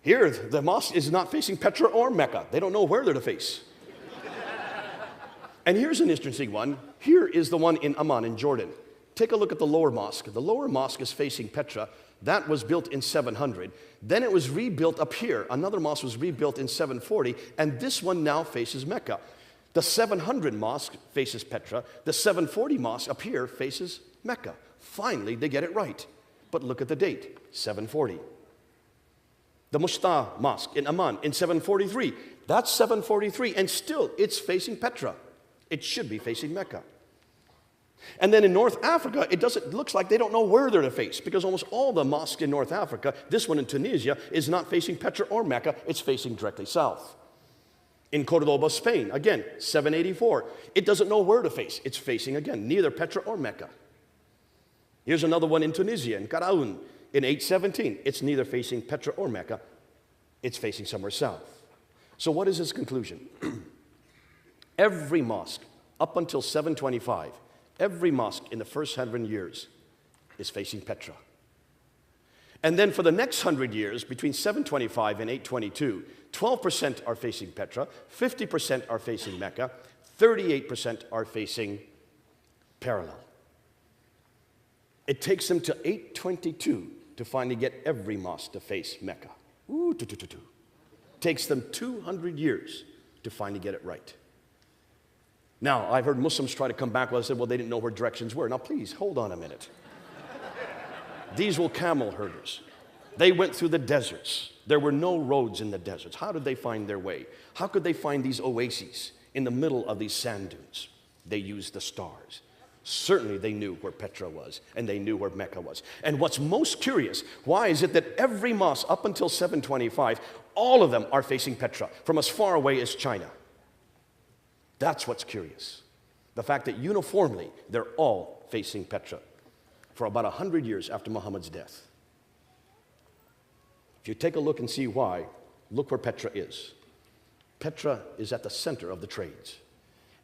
here the mosque is not facing Petra or Mecca. They don't know where they're to face. And here's an interesting one. Here is the one in Amman in Jordan. Take a look at the lower mosque. The lower mosque is facing Petra. That was built in 700. Then it was rebuilt up here. Another mosque was rebuilt in 740, and this one now faces Mecca. The 700 mosque faces Petra. The 740 mosque up here faces Mecca. Finally, they get it right. But look at the date, 740. The Mushta Mosque in Amman in 743. That's 743, and still it's facing Petra. It should be facing Mecca. And then in North Africa, it looks like they don't know where they're to face, because almost all the mosques in North Africa, this one in Tunisia, is not facing Petra or Mecca, it's facing directly south. In Cordoba, Spain, again, 784. It doesn't know where to face. It's facing, again, neither Petra or Mecca. Here's another one in Tunisia, in Karaoun, in 817. It's neither facing Petra or Mecca. It's facing somewhere south. So what is his conclusion? Every mosque, up until 725, every mosque in the first 100 years is facing Petra. And then for the next 100 years, between 725 and 822, 12% are facing Petra, 50% are facing Mecca, 38% are facing parallel. It takes them to 822 to finally get every mosque to face Mecca. Takes them 200 years to finally get it right. Now, I've heard Muslims try to come back. Well, I said, well, they didn't know where directions were. Now, please, hold on a minute. These were camel herders. They went through the deserts. There were no roads in the deserts. How did they find their way? How could they find these oases in the middle of these sand dunes? They used the stars. Certainly, they knew where Petra was, and they knew where Mecca was. And what's most curious, why is it that every mosque up until 725, all of them are facing Petra, from as far away as China? That's what's curious. The fact that uniformly, they're all facing Petra for about 100 years after Muhammad's death. If you take a look and see why, look where Petra is. Petra is at the center of the trades.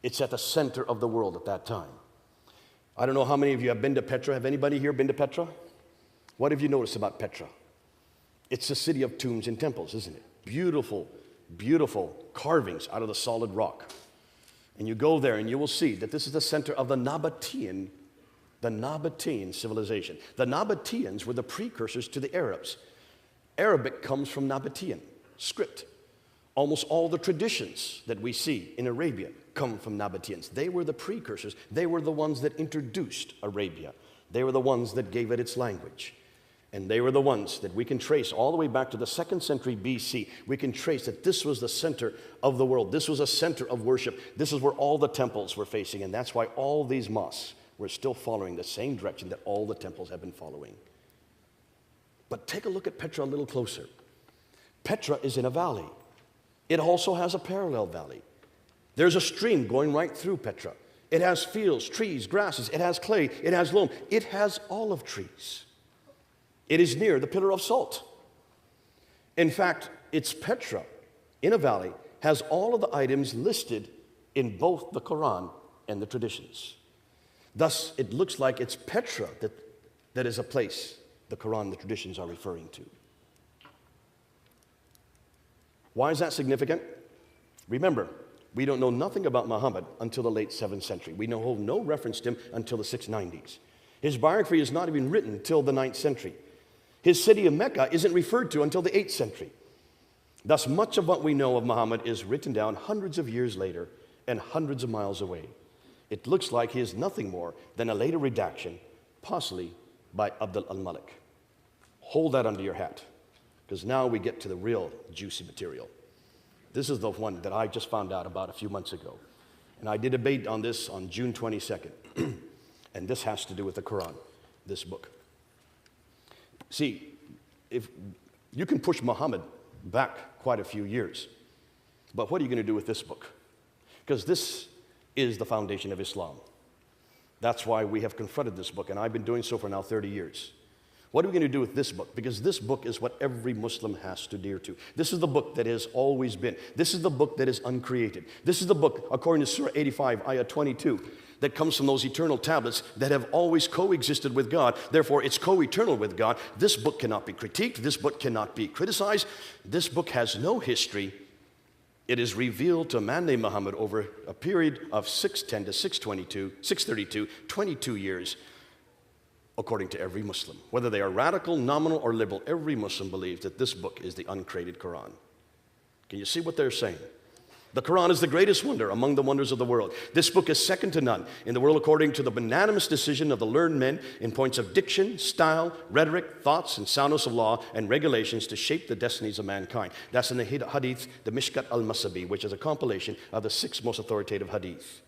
It's at the center of the world at that time. I don't know how many of you have been to Petra. Have anybody here been to Petra? What have you noticed about Petra? It's the city of tombs and temples, isn't it? Beautiful, beautiful carvings out of the solid rock. And you go there and you will see that this is the center of the Nabatean civilization. The Nabateans were the precursors to the Arabs. Arabic comes from Nabatean script. Almost all the traditions that we see in Arabia come from Nabateans. They were the precursors. They were the ones that introduced Arabia. They were the ones that gave it its language. And they were the ones that we can trace all the way back to the 2nd century BC. We can trace that this was the center of the world. This was a center of worship. This is where all the temples were facing. And that's why all these mosques were still following the same direction that all the temples have been following. But take a look at Petra a little closer. Petra is in a valley. It also has a parallel valley. There's a stream going right through Petra. It has fields, trees, grasses. It has clay. It has loam. It has olive trees. It is near the pillar of salt. In fact, it's Petra in a valley, has all of the items listed in both the Quran and the traditions. Thus, it looks like it's Petra that is a place the Quran and the traditions are referring to. Why is that significant? Remember, we don't know nothing about Muhammad until the late 7th century. We know no reference to him until the 690s. His biography is not even written till the 9th century. His city of Mecca isn't referred to until the 8th century. Thus, much of what we know of Muhammad is written down hundreds of years later and hundreds of miles away. It looks like he is nothing more than a later redaction, possibly by Abd al-Malik. Hold that under your hat, because now we get to the real juicy material. This is the one that I just found out about a few months ago. And I did a debate on this on June 22nd. And this has to do with the Quran, this book. See, if you can push Muhammad back quite a few years, but what are you going to do with this book? Because this is the foundation of Islam. That's why we have confronted this book, and I've been doing so for now 30 years. What are we going to do with this book? Because this book is what every Muslim has to adhere to. This is the book that has always been. This is the book that is uncreated. This is the book, according to Surah 85, Ayah 22, that comes from those eternal tablets that have always coexisted with God. Therefore, it's co-eternal with God. This book cannot be critiqued. This book cannot be criticized. This book has no history. It is revealed to a man named Muhammad over a period of 610 to 632, 22 years, according to every Muslim. Whether they are radical, nominal, or liberal, every Muslim believes that this book is the uncreated Quran. Can you see what they're saying? The Quran is the greatest wonder among the wonders of the world. This book is second to none in the world according to the unanimous decision of the learned men in points of diction, style, rhetoric, thoughts, and soundness of law and regulations to shape the destinies of mankind. That's in the hadith, the Mishkat al-Masabi, which is a compilation of the 6 most authoritative hadith.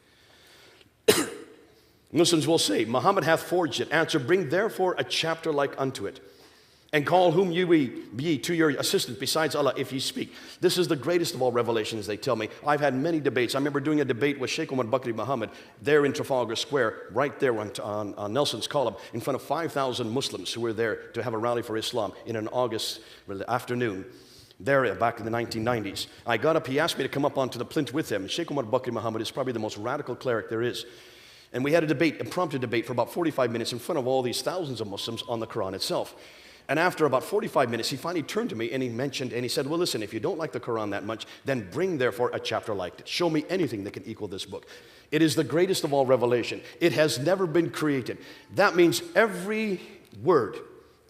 Muslims will say, Muhammad hath forged it. Answer, bring therefore a chapter like unto it, and call whom ye be to your assistance besides Allah if ye speak. This is the greatest of all revelations, they tell me. I've had many debates. I remember doing a debate with Sheikh Umar Bakri Muhammad there in Trafalgar Square, right there on Nelson's column, in front of 5,000 Muslims who were there to have a rally for Islam in an August afternoon. There, back in the 1990s. I got up, he asked me to come up onto the plinth with him. Sheikh Umar Bakri Muhammad is probably the most radical cleric there is. And we had a debate, impromptu debate for about 45 minutes in front of all these thousands of Muslims on the Quran itself. And after about 45 minutes, he finally turned to me and he said, well, listen, if you don't like the Quran that much, then bring therefore a chapter like it. Show me anything that can equal this book. It is the greatest of all revelation. It has never been created. That means every word,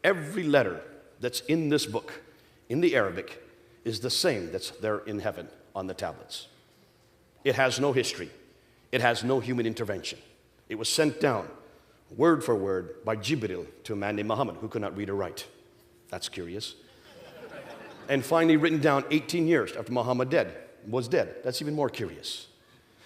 every letter that's in this book, in the Arabic, is the same that's there in heaven on the tablets. It has no history. It has no human intervention. It was sent down word for word by Jibril to a man named Muhammad who could not read or write. That's curious. And finally written down 18 years after Muhammad was dead. That's even more curious.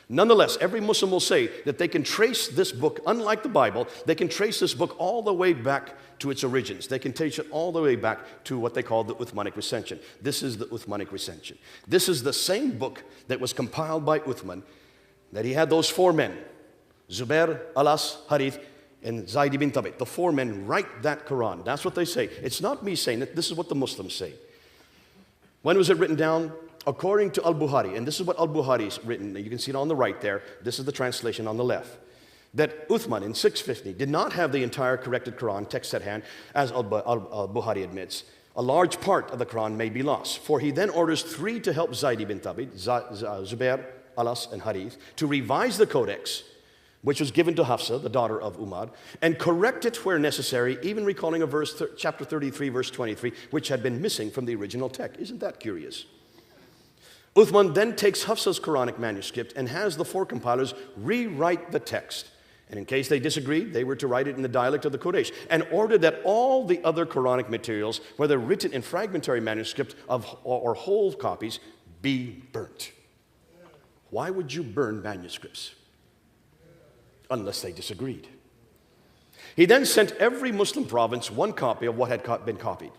Nonetheless, every Muslim will say that they can trace this book, unlike the Bible, they can trace this book all the way back to its origins. They can trace it all the way back to what they call the Uthmanic recension. This is the Uthmanic recension. This is the same book that was compiled by Uthman, that he had those 4 men, Zubair, Alas, Harith, and Zayd ibn Thabit. The 4 men write that Quran. That's what they say. It's not me saying it. This is what the Muslims say. When was it written down? According to Al-Bukhari, and this is what Al-Bukhari's written. You can see it on the right there. This is the translation on the left. That Uthman in 650 did not have the entire corrected Quran text at hand, as Al-Bukhari admits. A large part of the Quran may be lost. For he then orders 3 to help Zayd ibn Thabit, Zubair, Alas, and Harith, to revise the codex, which was given to Hafsa, the daughter of Umar, and correct it where necessary, even recalling a verse, chapter 33, verse 23, which had been missing from the original text. Isn't that curious? Uthman then takes Hafsa's Quranic manuscript and has the 4 compilers rewrite the text. And in case they disagreed, they were to write it in the dialect of the Quraysh, and ordered that all the other Quranic materials, whether written in fragmentary manuscript or whole copies, be burnt. Why would you burn manuscripts? Unless they disagreed. He then sent every Muslim province 1 copy of what had been copied.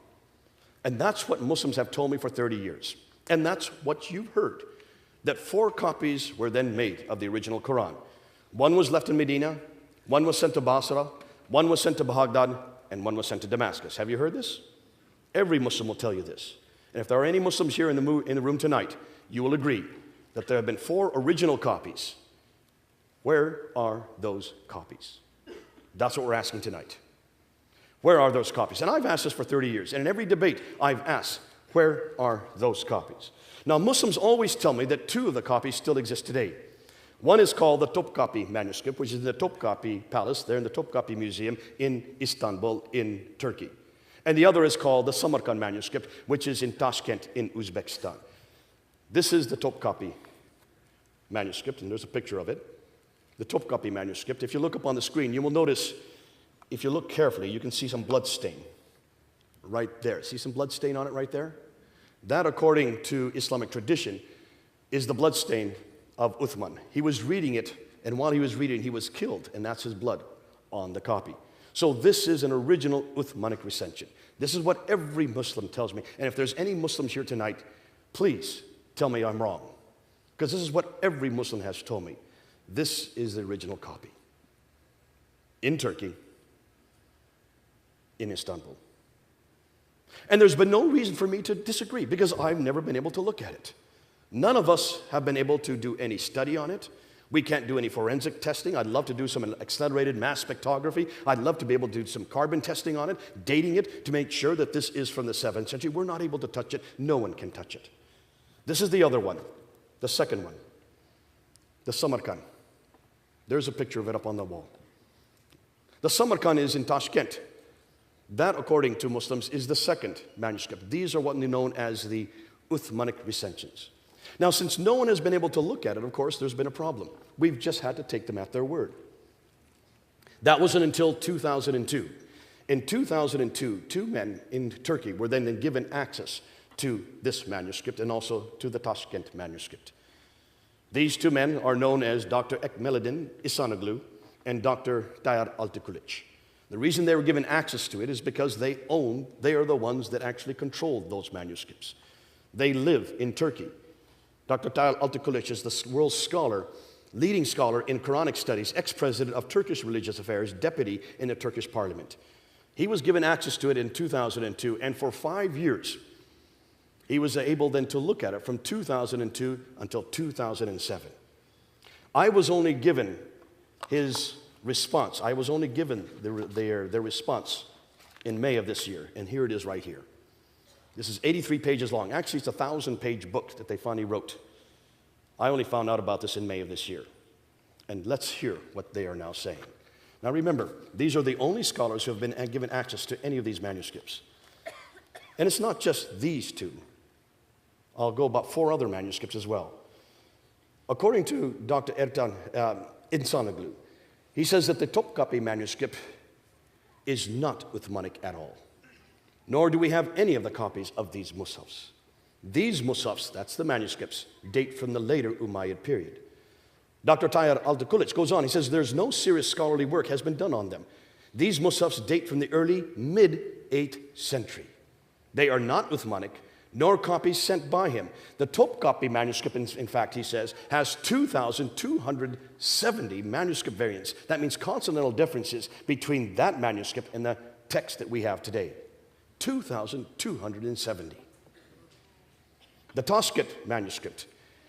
And that's what Muslims have told me for 30 years. And that's what you've heard. That 4 copies were then made of the original Quran. 1 was left in Medina, 1 was sent to Basra, 1 was sent to Baghdad, and 1 was sent to Damascus. Have you heard this? Every Muslim will tell you this. And if there are any Muslims here in the room tonight, you will agree that there have been 4 original copies. Where are those copies? That's what we're asking tonight. Where are those copies? And I've asked this for 30 years. And in every debate, I've asked, where are those copies? Now, Muslims always tell me that 2 of the copies still exist today. One is called the Topkapi manuscript, which is in the Topkapi Palace, there in the Topkapi Museum in Istanbul, in Turkey. And the other is called the Samarkand manuscript, which is in Tashkent, in Uzbekistan. This is the Topkapi manuscript, and there's a picture of it. The Topkapi manuscript. If you look up on the screen, you will notice, if you look carefully, you can see some blood stain right there. See some blood stain on it right there? That, according to Islamic tradition, is the bloodstain of Uthman. He was reading it, and while he was reading, he was killed, and that's his blood on the copy. So this is an original Uthmanic recension. This is what every Muslim tells me. And if there's any Muslims here tonight, please tell me I'm wrong. Because this is what every Muslim has told me. This is the original copy. In Turkey, in Istanbul. And there's been no reason for me to disagree because I've never been able to look at it. None of us have been able to do any study on it. We can't do any forensic testing. I'd love to do some accelerated mass spectrography. I'd love to be able to do some carbon testing on it, dating it to make sure that this is from the 7th century. We're not able to touch it. No one can touch it. This is the other one, the second one, the Samarkand. There's a picture of it up on the wall. The Samarkand is in Tashkent. That, according to Muslims, is the second manuscript. These are what are known as the Uthmanic recensions. Now, since no one has been able to look at it, of course, there's been a problem. We've just had to take them at their word. That wasn't until 2002. In 2002, 2 men in Turkey were then given access to this manuscript and also to the Tashkent manuscript. These 2 men are known as Dr. Ekmeledin Ihsanoglu and Dr. Tayyar Altıkılıç. The reason they were given access to it is because they are the ones that actually control those manuscripts. They live in Turkey. Dr. Tayyar Altıkılıç is the world's scholar, leading scholar in Quranic studies, ex-president of Turkish Religious Affairs, deputy in the Turkish parliament. He was given access to it in 2002, and for 5 years, he was able then to look at it from 2002 until 2007. I was only given his response. I was only given their response in May of this year, and here it is right here. This is 83 pages long. Actually, it's a 1,000-page book that they finally wrote. I only found out about this in May of this year. And let's hear what they are now saying. Now remember, these are the only scholars who have been given access to any of these manuscripts. And it's not just these 2. I'll go about 4 other manuscripts as well. According to Dr. Ertan Ihsanoglu, he says that the Topkapi manuscript is not Uthmanic at all. Nor do we have any of the copies of these mushafs. These mushafs, that's the manuscripts, date from the later Umayyad period. Dr. Tayyar Altıkılıç goes on, he says there's no serious scholarly work has been done on them. These mushafs date from the early mid-8th century. They are not Uthmanic, nor copies sent by him. The Topkapi manuscript, in fact, he says, has 2,270 manuscript variants. That means consonantal differences between that manuscript and the text that we have today. 2,270. The Tashkent manuscript.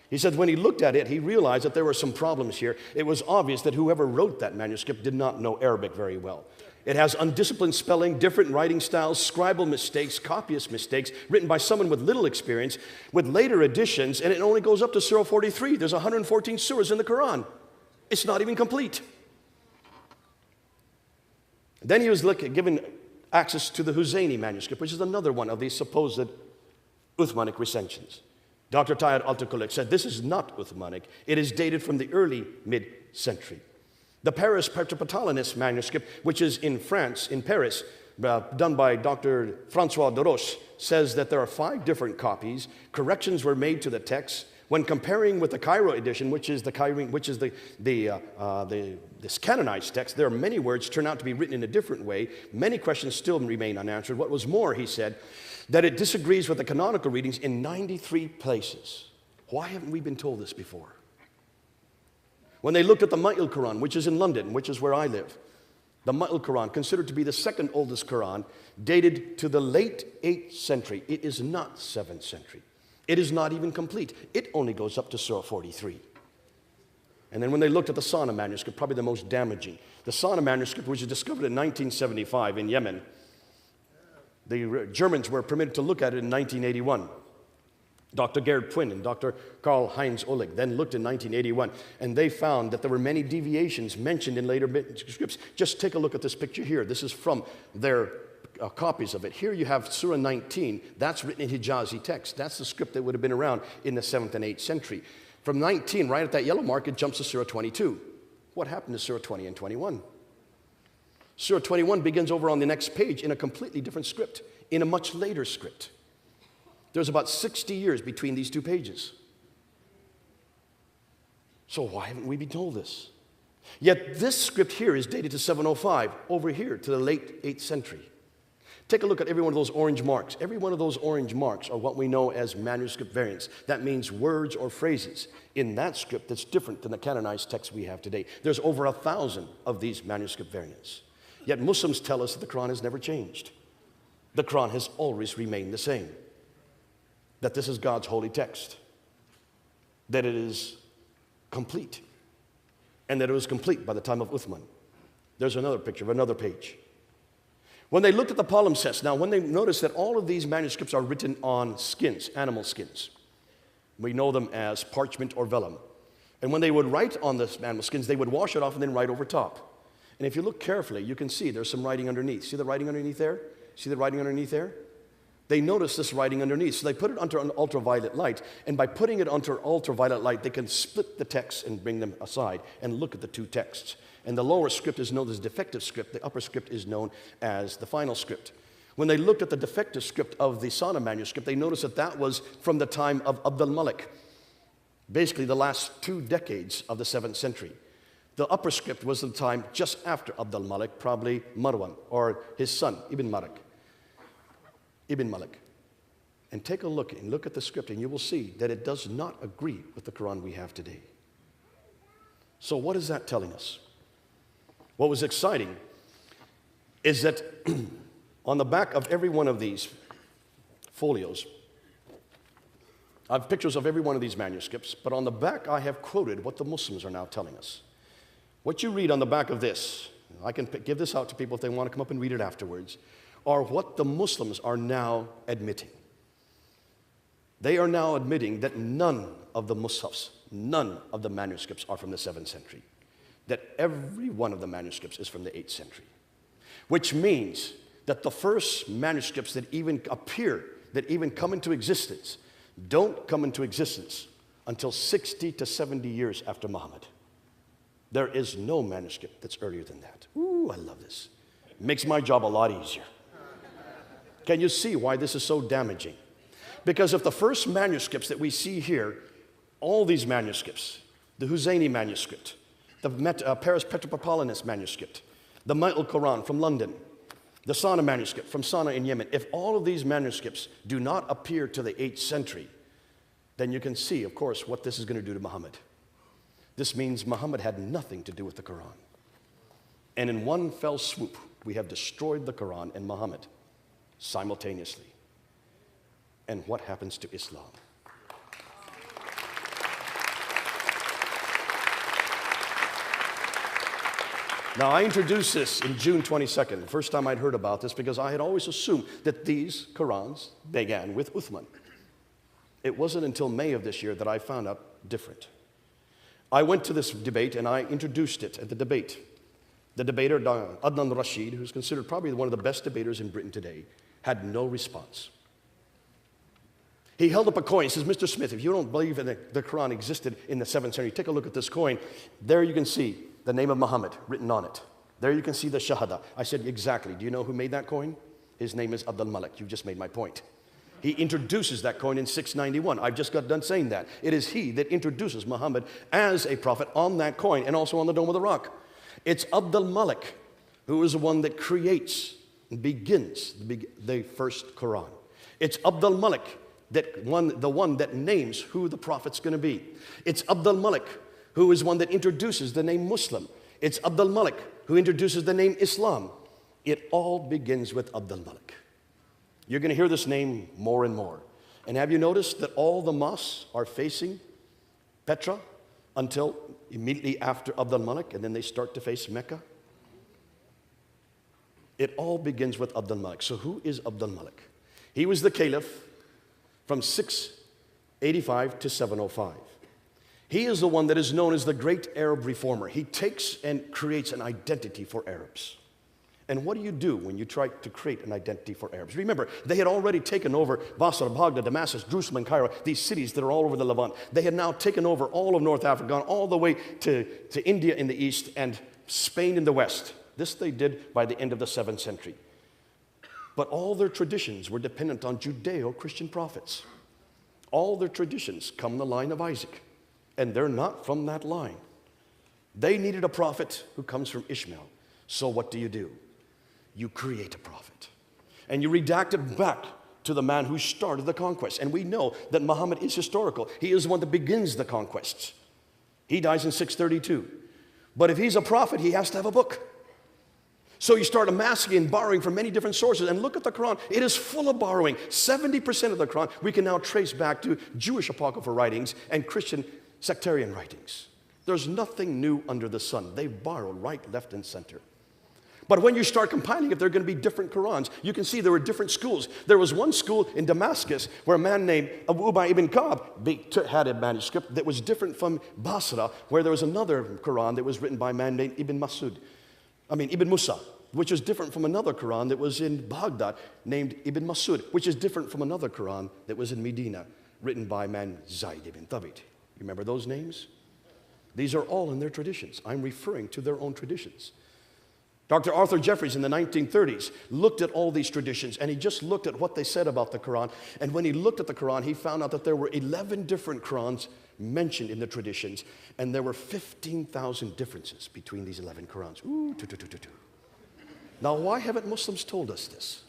He said when he looked at it, he realized that there were some problems here. It was obvious that whoever wrote that manuscript did not know Arabic very well. It has undisciplined spelling, different writing styles, scribal mistakes, copyist mistakes, written by someone with little experience, with later additions, and it only goes up to Surah 43. There's 114 surahs in the Quran. It's not even complete. Then he was given access to the Husayni manuscript, which is another one of these supposed Uthmanic recensions. Dr. Tayyar Altıkılıç said this is not Uthmanic. It is dated from the early mid-century. The Paris Petropatalines manuscript, which is in France, in Paris, done by Dr. François Deroche, says that there are 5 different copies. Corrections were made to the text. When comparing with the Cairo edition, which is this canonized text, there are many words turn out to be written in a different way. Many questions still remain unanswered. What was more, he said, that it disagrees with the canonical readings in 93 places. Why haven't we been told this before? When they looked at the Ma'il Quran, which is in London, which is where I live, the Ma'il Quran, considered to be the second oldest Quran, dated to the late 8th century. It is not 7th century. It is not even complete. It only goes up to Surah 43. And then when they looked at the Sana manuscript, probably the most damaging, the Sana manuscript, which was discovered in 1975 in Yemen, the Germans were permitted to look at it in 1981. Dr. Gerd Pwin and Dr. Karl-Heinz Oleg then looked in 1981, and they found that there were many deviations mentioned in later manuscripts. Just take a look at this picture here. This is from their copies of it. Here you have Surah 19. That's written in Hijazi text. That's the script that would have been around in the 7th and 8th century. From 19, right at that yellow mark, it jumps to Surah 22. What happened to Surah 20 and 21? Surah 21 begins over on the next page in a completely different script, in a much later script. There's about 60 years between these 2 pages. So why haven't we been told this? Yet this script here is dated to 705, over here to the late 8th century. Take a look at every one of those orange marks. Every one of those orange marks are what we know as manuscript variants. That means words or phrases in that script that's different than the canonized text we have today. There's over 1,000 of these manuscript variants. Yet Muslims tell us that the Quran has never changed. The Quran has always remained the same. That this is God's holy text. That it is complete. And that it was complete by the time of Uthman. There's another picture of another page. When they looked at the palimpsest, now when they noticed that all of these manuscripts are written on skins, animal skins. We know them as parchment or vellum. And when they would write on the animal skins, they would wash it off and then write over top. And if you look carefully, you can see there's some writing underneath. See the writing underneath there? See the writing underneath there? They noticed this writing underneath, so they put it under an ultraviolet light, and by putting it under ultraviolet light, they can split the texts and bring them aside and look at the two texts. And the lower script is known as defective script. The upper script is known as the final script. When they looked at the defective script of the Sana manuscript, they noticed that that was from the time of Abd al-Malik, basically the last 2 decades of the 7th century. The upper script was the time just after Abd al-Malik, probably Marwan, or his son, Ibn Malik. And take a look and look at the script, and you will see that it does not agree with the Quran we have today. So what is that telling us? What was exciting is that on the back of every one of these folios, I have pictures of every one of these manuscripts, but on the back I have quoted what the Muslims are now telling us. What you read on the back of this, I can give this out to people if they want to come up and read it afterwards, are what the Muslims are now admitting. They are now admitting that none of the mushafs, none of the manuscripts are from the 7th century. That every one of the manuscripts is from the 8th century. Which means that the first manuscripts that even appear, that even come into existence, don't come into existence until 60 to 70 years after Muhammad. There is no manuscript that's earlier than that. Ooh, I love this. It makes my job a lot easier. Can you see why this is so damaging? Because if the first manuscripts that we see here, all these manuscripts, the Husayni manuscript, the Paris Petropolitanus manuscript, the Ma'il Quran from London, the Sana manuscript from Sana in Yemen, if all of these manuscripts do not appear to the 8th century, then you can see, of course, what this is going to do to Muhammad. This means Muhammad had nothing to do with the Quran. And in one fell swoop, we have destroyed the Quran and Muhammad simultaneously. And what happens to Islam? Now, I introduced this in June 22nd, the first time I'd heard about this, because I had always assumed that these Qurans began with Uthman. It wasn't until May of this year that I found out different. I went to this debate and I introduced it at the debate. The debater, Adnan Rashid, who's considered probably one of the best debaters in Britain today, had no response. He held up a coin. He says, Mr. Smith, if you don't believe that the Quran existed in the 7th century, take a look at this coin. There you can see the name of Muhammad written on it. There you can see the Shahada. I said, exactly. Do you know who made that coin? His name is Abd al-Malik. You just made my point. He introduces that coin in 691. I've just got done saying that. It is he that introduces Muhammad as a prophet on that coin and also on the Dome of the Rock. It's Abd al-Malik who is the one that creates and begins the first Quran. It's Abd al-Malik, the one that names who the prophet's going to be. It's Abd al-Malik who is one that introduces the name Muslim. It's Abd al-Malik who introduces the name Islam. It all begins with Abd al-Malik. You're going to hear this name more and more. And have you noticed that all the mosques are facing Petra until immediately after Abd al-Malik, and then they start to face Mecca? It all begins with Abd al-Malik. So who is Abd al-Malik? He was the caliph from 685 to 705. He is the one that is known as the great Arab reformer. He takes and creates an identity for Arabs. And what do you do when you try to create an identity for Arabs? Remember, they had already taken over Basra, Baghdad, Damascus, Jerusalem, and Cairo, these cities that are all over the Levant. They had now taken over all of North Africa, gone all the way to India in the east and Spain in the west. This they did by the end of the 7th century. But all their traditions were dependent on Judeo-Christian prophets. All their traditions come in the line of Isaac. And they're not from that line. They needed a prophet who comes from Ishmael. So what do? You create a prophet. And you redact it back to the man who started the conquest. And we know that Muhammad is historical. He is the one that begins the conquests. He dies in 632. But if he's a prophet, he has to have a book. So you start amassing and borrowing from many different sources. And look at the Quran. It is full of borrowing. 70% of the Quran we can now trace back to Jewish apocryphal writings and Christian sectarian writings. There's nothing new under the sun. They borrowed right, left, and center. But when you start compiling it, there are going to be different Qurans. You can see there were different schools. There was one school in Damascus where a man named Abu Ubay ibn Ka'b had a manuscript that was different from Basra, where there was another Quran that was written by a man named Ibn Musa, which is different from another Quran that was in Baghdad named Ibn Masud, which is different from another Quran that was in Medina, written by a man Zayd ibn Thabit. You remember those names? These are all in their traditions. I'm referring to their own traditions. Dr. Arthur Jeffries in the 1930s looked at all these traditions, and he just looked at what they said about the Quran. And when he looked at the Quran, he found out that there were 11 different Qurans mentioned in the traditions, and there were 15,000 differences between these 11 Qurans. Now, why haven't Muslims told us this?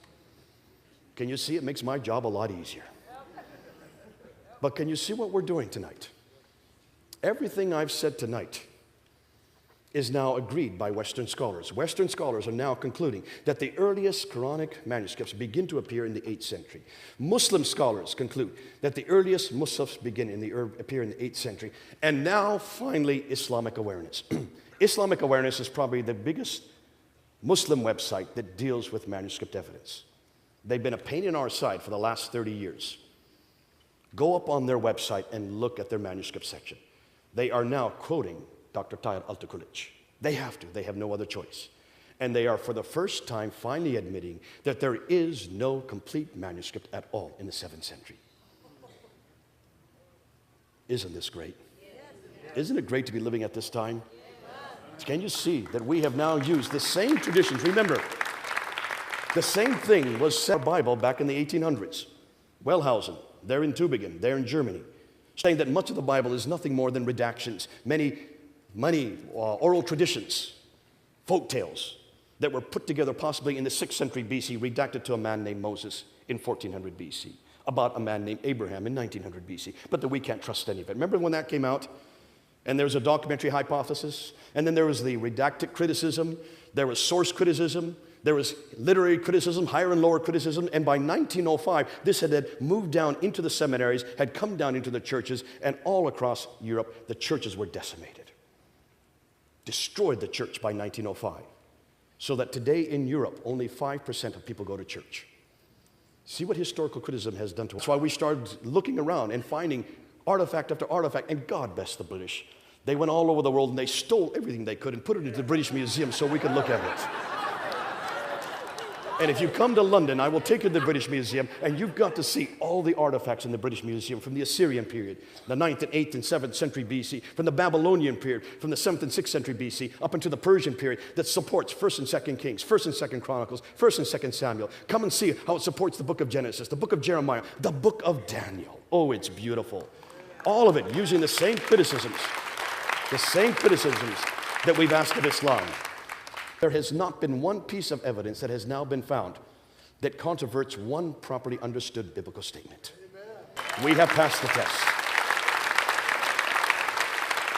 Can you see it makes my job a lot easier? But can you see what we're doing tonight? Everything I've said tonight is now agreed by Western scholars. Western scholars are now concluding that the earliest Quranic manuscripts begin to appear in the 8th century. Muslim scholars conclude that the earliest Muslims appear in the 8th century. And now, finally, Islamic Awareness. Islamic Awareness is probably the biggest Muslim website that deals with manuscript evidence. They've been a pain in our side for the last 30 years. Go up on their website and look at their manuscript section. They are now quoting Dr. Tahir Altakulich. They have to. They have no other choice. And they are, for the first time, finally admitting that there is no complete manuscript at all in the 7th century. Isn't this great? Isn't it great to be living at this time? Can you see that we have now used the same traditions? Remember, the same thing was said in the Bible back in the 1800s. Wellhausen, there in Tübingen, there in Germany, saying that much of the Bible is nothing more than redactions, many oral traditions, folk tales that were put together possibly in the 6th century BC, redacted to a man named Moses in 1400 BC, about a man named Abraham in 1900 BC, but that we can't trust any of it. Remember when that came out? And there was a documentary hypothesis, and then there was the redacted criticism, there was source criticism, there was literary criticism, higher and lower criticism, and by 1905, this had moved down into the seminaries, had come down into the churches, and all across Europe, the churches were decimated. Destroyed the church by 1905. So that today in Europe, only 5% of people go to church. See what historical criticism has done to us. That's why we started looking around and finding artifact after artifact, and God bless the British. They went all over the world and they stole everything they could and put it into the British Museum so we could look at it. And if you come to London, I will take you to the British Museum, and you've got to see all the artifacts in the British Museum from the Assyrian period, the 9th and 8th and 7th century BC, from the Babylonian period, from the 7th and 6th century BC, up into the Persian period that supports 1st and 2nd Kings, 1st and 2nd Chronicles, 1st and 2nd Samuel. Come and see how it supports the book of Genesis, the book of Jeremiah, the book of Daniel. Oh, it's beautiful. All of it using the same criticisms that we've asked of Islam. There has not been one piece of evidence that has now been found that controverts one properly understood biblical statement. Amen. We have passed the test.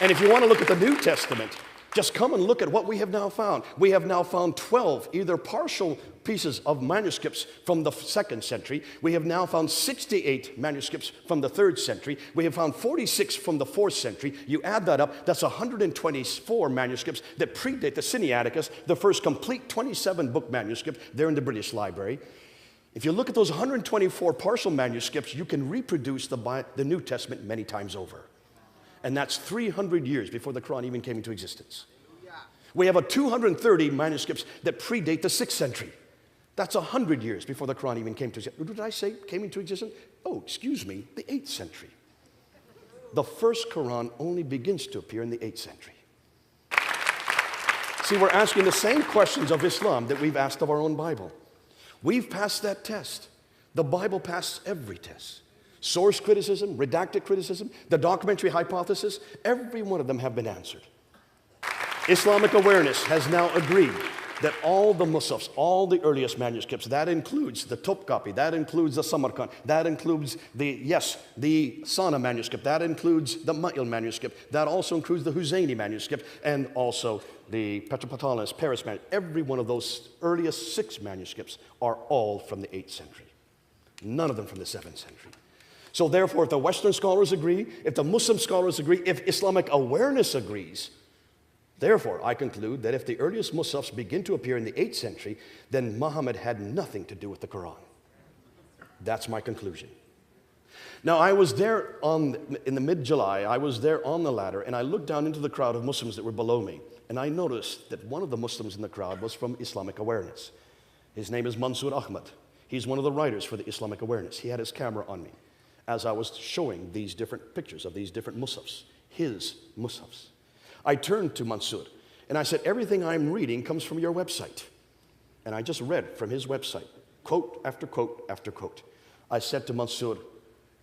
And if you want to look at the New Testament, just come and look at what we have now found. We have now found 12 either partial pieces of manuscripts from the 2nd century. We have now found 68 manuscripts from the 3rd century. We have found 46 from the 4th century. You add that up, that's 124 manuscripts that predate the Sinaiticus, the first complete 27-book manuscript there in the British Library. If you look at those 124 partial manuscripts, you can reproduce the New Testament many times over. And that's 300 years before the Quran even came into existence. We have 230 manuscripts that predate the 6th century. That's 100 years before the Quran even came to existence. What did I say came into existence? Oh, excuse me, the 8th century. The first Quran only begins to appear in the 8th century. See, we're asking the same questions of Islam that we've asked of our own Bible. We've passed that test. The Bible passed every test. source criticism, redacted criticism, the documentary hypothesis, every one of them have been answered. Islamic Awareness has now agreed that all the Musafs, all the earliest manuscripts, that includes the Topkapi, that includes the Samarkand, that includes the Sana manuscript, that includes the Ma'il manuscript, that also includes the Huzayni manuscript, and also the Petropolitanus Paris manuscript. Every one of those earliest 6 manuscripts are all from the 8th century. None of them from the 7th century. So therefore, if the Western scholars agree, if the Muslim scholars agree, if Islamic Awareness agrees, therefore, I conclude that if the earliest Musafs begin to appear in the 8th century, then Muhammad had nothing to do with the Quran. That's my conclusion. Now, I was there in the mid-July, I was there on the ladder, and I looked down into the crowd of Muslims that were below me, and I noticed that one of the Muslims in the crowd was from Islamic Awareness. His name is Mansour Ahmad. He's one of the writers for the Islamic Awareness. He had his camera on me as I was showing these different pictures of these different Musafs, his Musafs. I turned to Mansour and I said, everything I'm reading comes from your website. And I just read from his website, quote after quote after quote. I said to Mansour,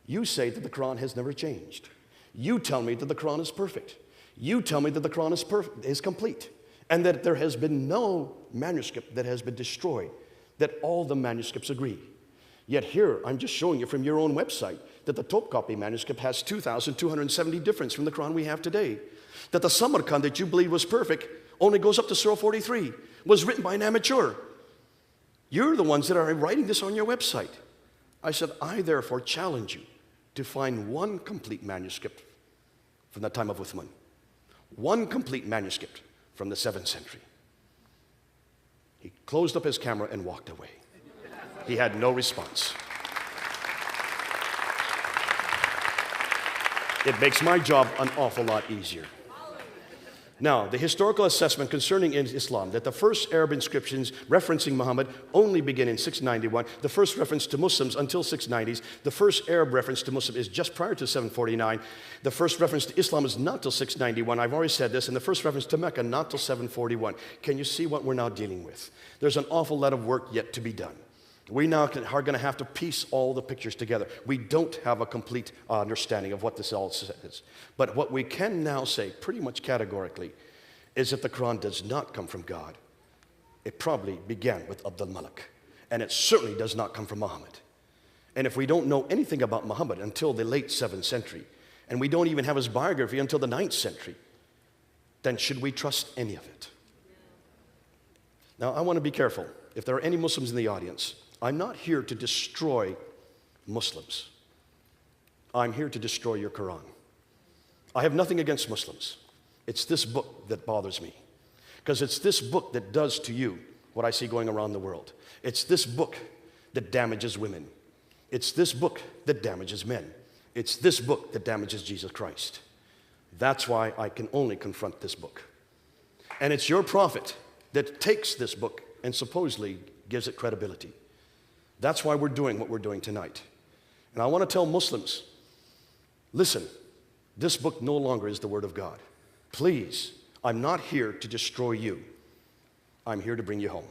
you say that the Quran has never changed. You tell me that the Quran is perfect. You tell me that the Quran is complete. And that there has been no manuscript that has been destroyed, that all the manuscripts agree. Yet here, I'm just showing you from your own website that the Topkapi manuscript has 2,270 difference from the Quran we have today. That the Samarkand that you believe was perfect only goes up to Surah 43, was written by an amateur. You're the ones that are writing this on your website. I said, I therefore challenge you to find one complete manuscript from the time of Uthman. One complete manuscript from the 7th century. He closed up his camera and walked away. He had no response. It makes my job an awful lot easier. Now, the historical assessment concerning Islam, that the first Arab inscriptions referencing Muhammad only begin in 691. The first reference to Muslims until 690s. The first Arab reference to Muslim is just prior to 749. The first reference to Islam is not till 691. I've already said this. And the first reference to Mecca, not till 741. Can you see what we're now dealing with? There's an awful lot of work yet to be done. We now are going to have to piece all the pictures together. We don't have a complete understanding of what this all says. But what we can now say, pretty much categorically, is that the Quran does not come from God. It probably began with Abdul Malik. And it certainly does not come from Muhammad. And if we don't know anything about Muhammad until the late 7th century, and we don't even have his biography until the 9th century, then should we trust any of it? Now, I want to be careful. If there are any Muslims in the audience, I'm not here to destroy Muslims. I'm here to destroy your Quran. I have nothing against Muslims. It's this book that bothers me. Because it's this book that does to you what I see going around the world. It's this book that damages women. It's this book that damages men. It's this book that damages Jesus Christ. That's why I can only confront this book. And it's your prophet that takes this book and supposedly gives it credibility. That's why we're doing what we're doing tonight. And I want to tell Muslims, listen, this book no longer is the Word of God. Please, I'm not here to destroy you. I'm here to bring you home.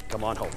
Come on home.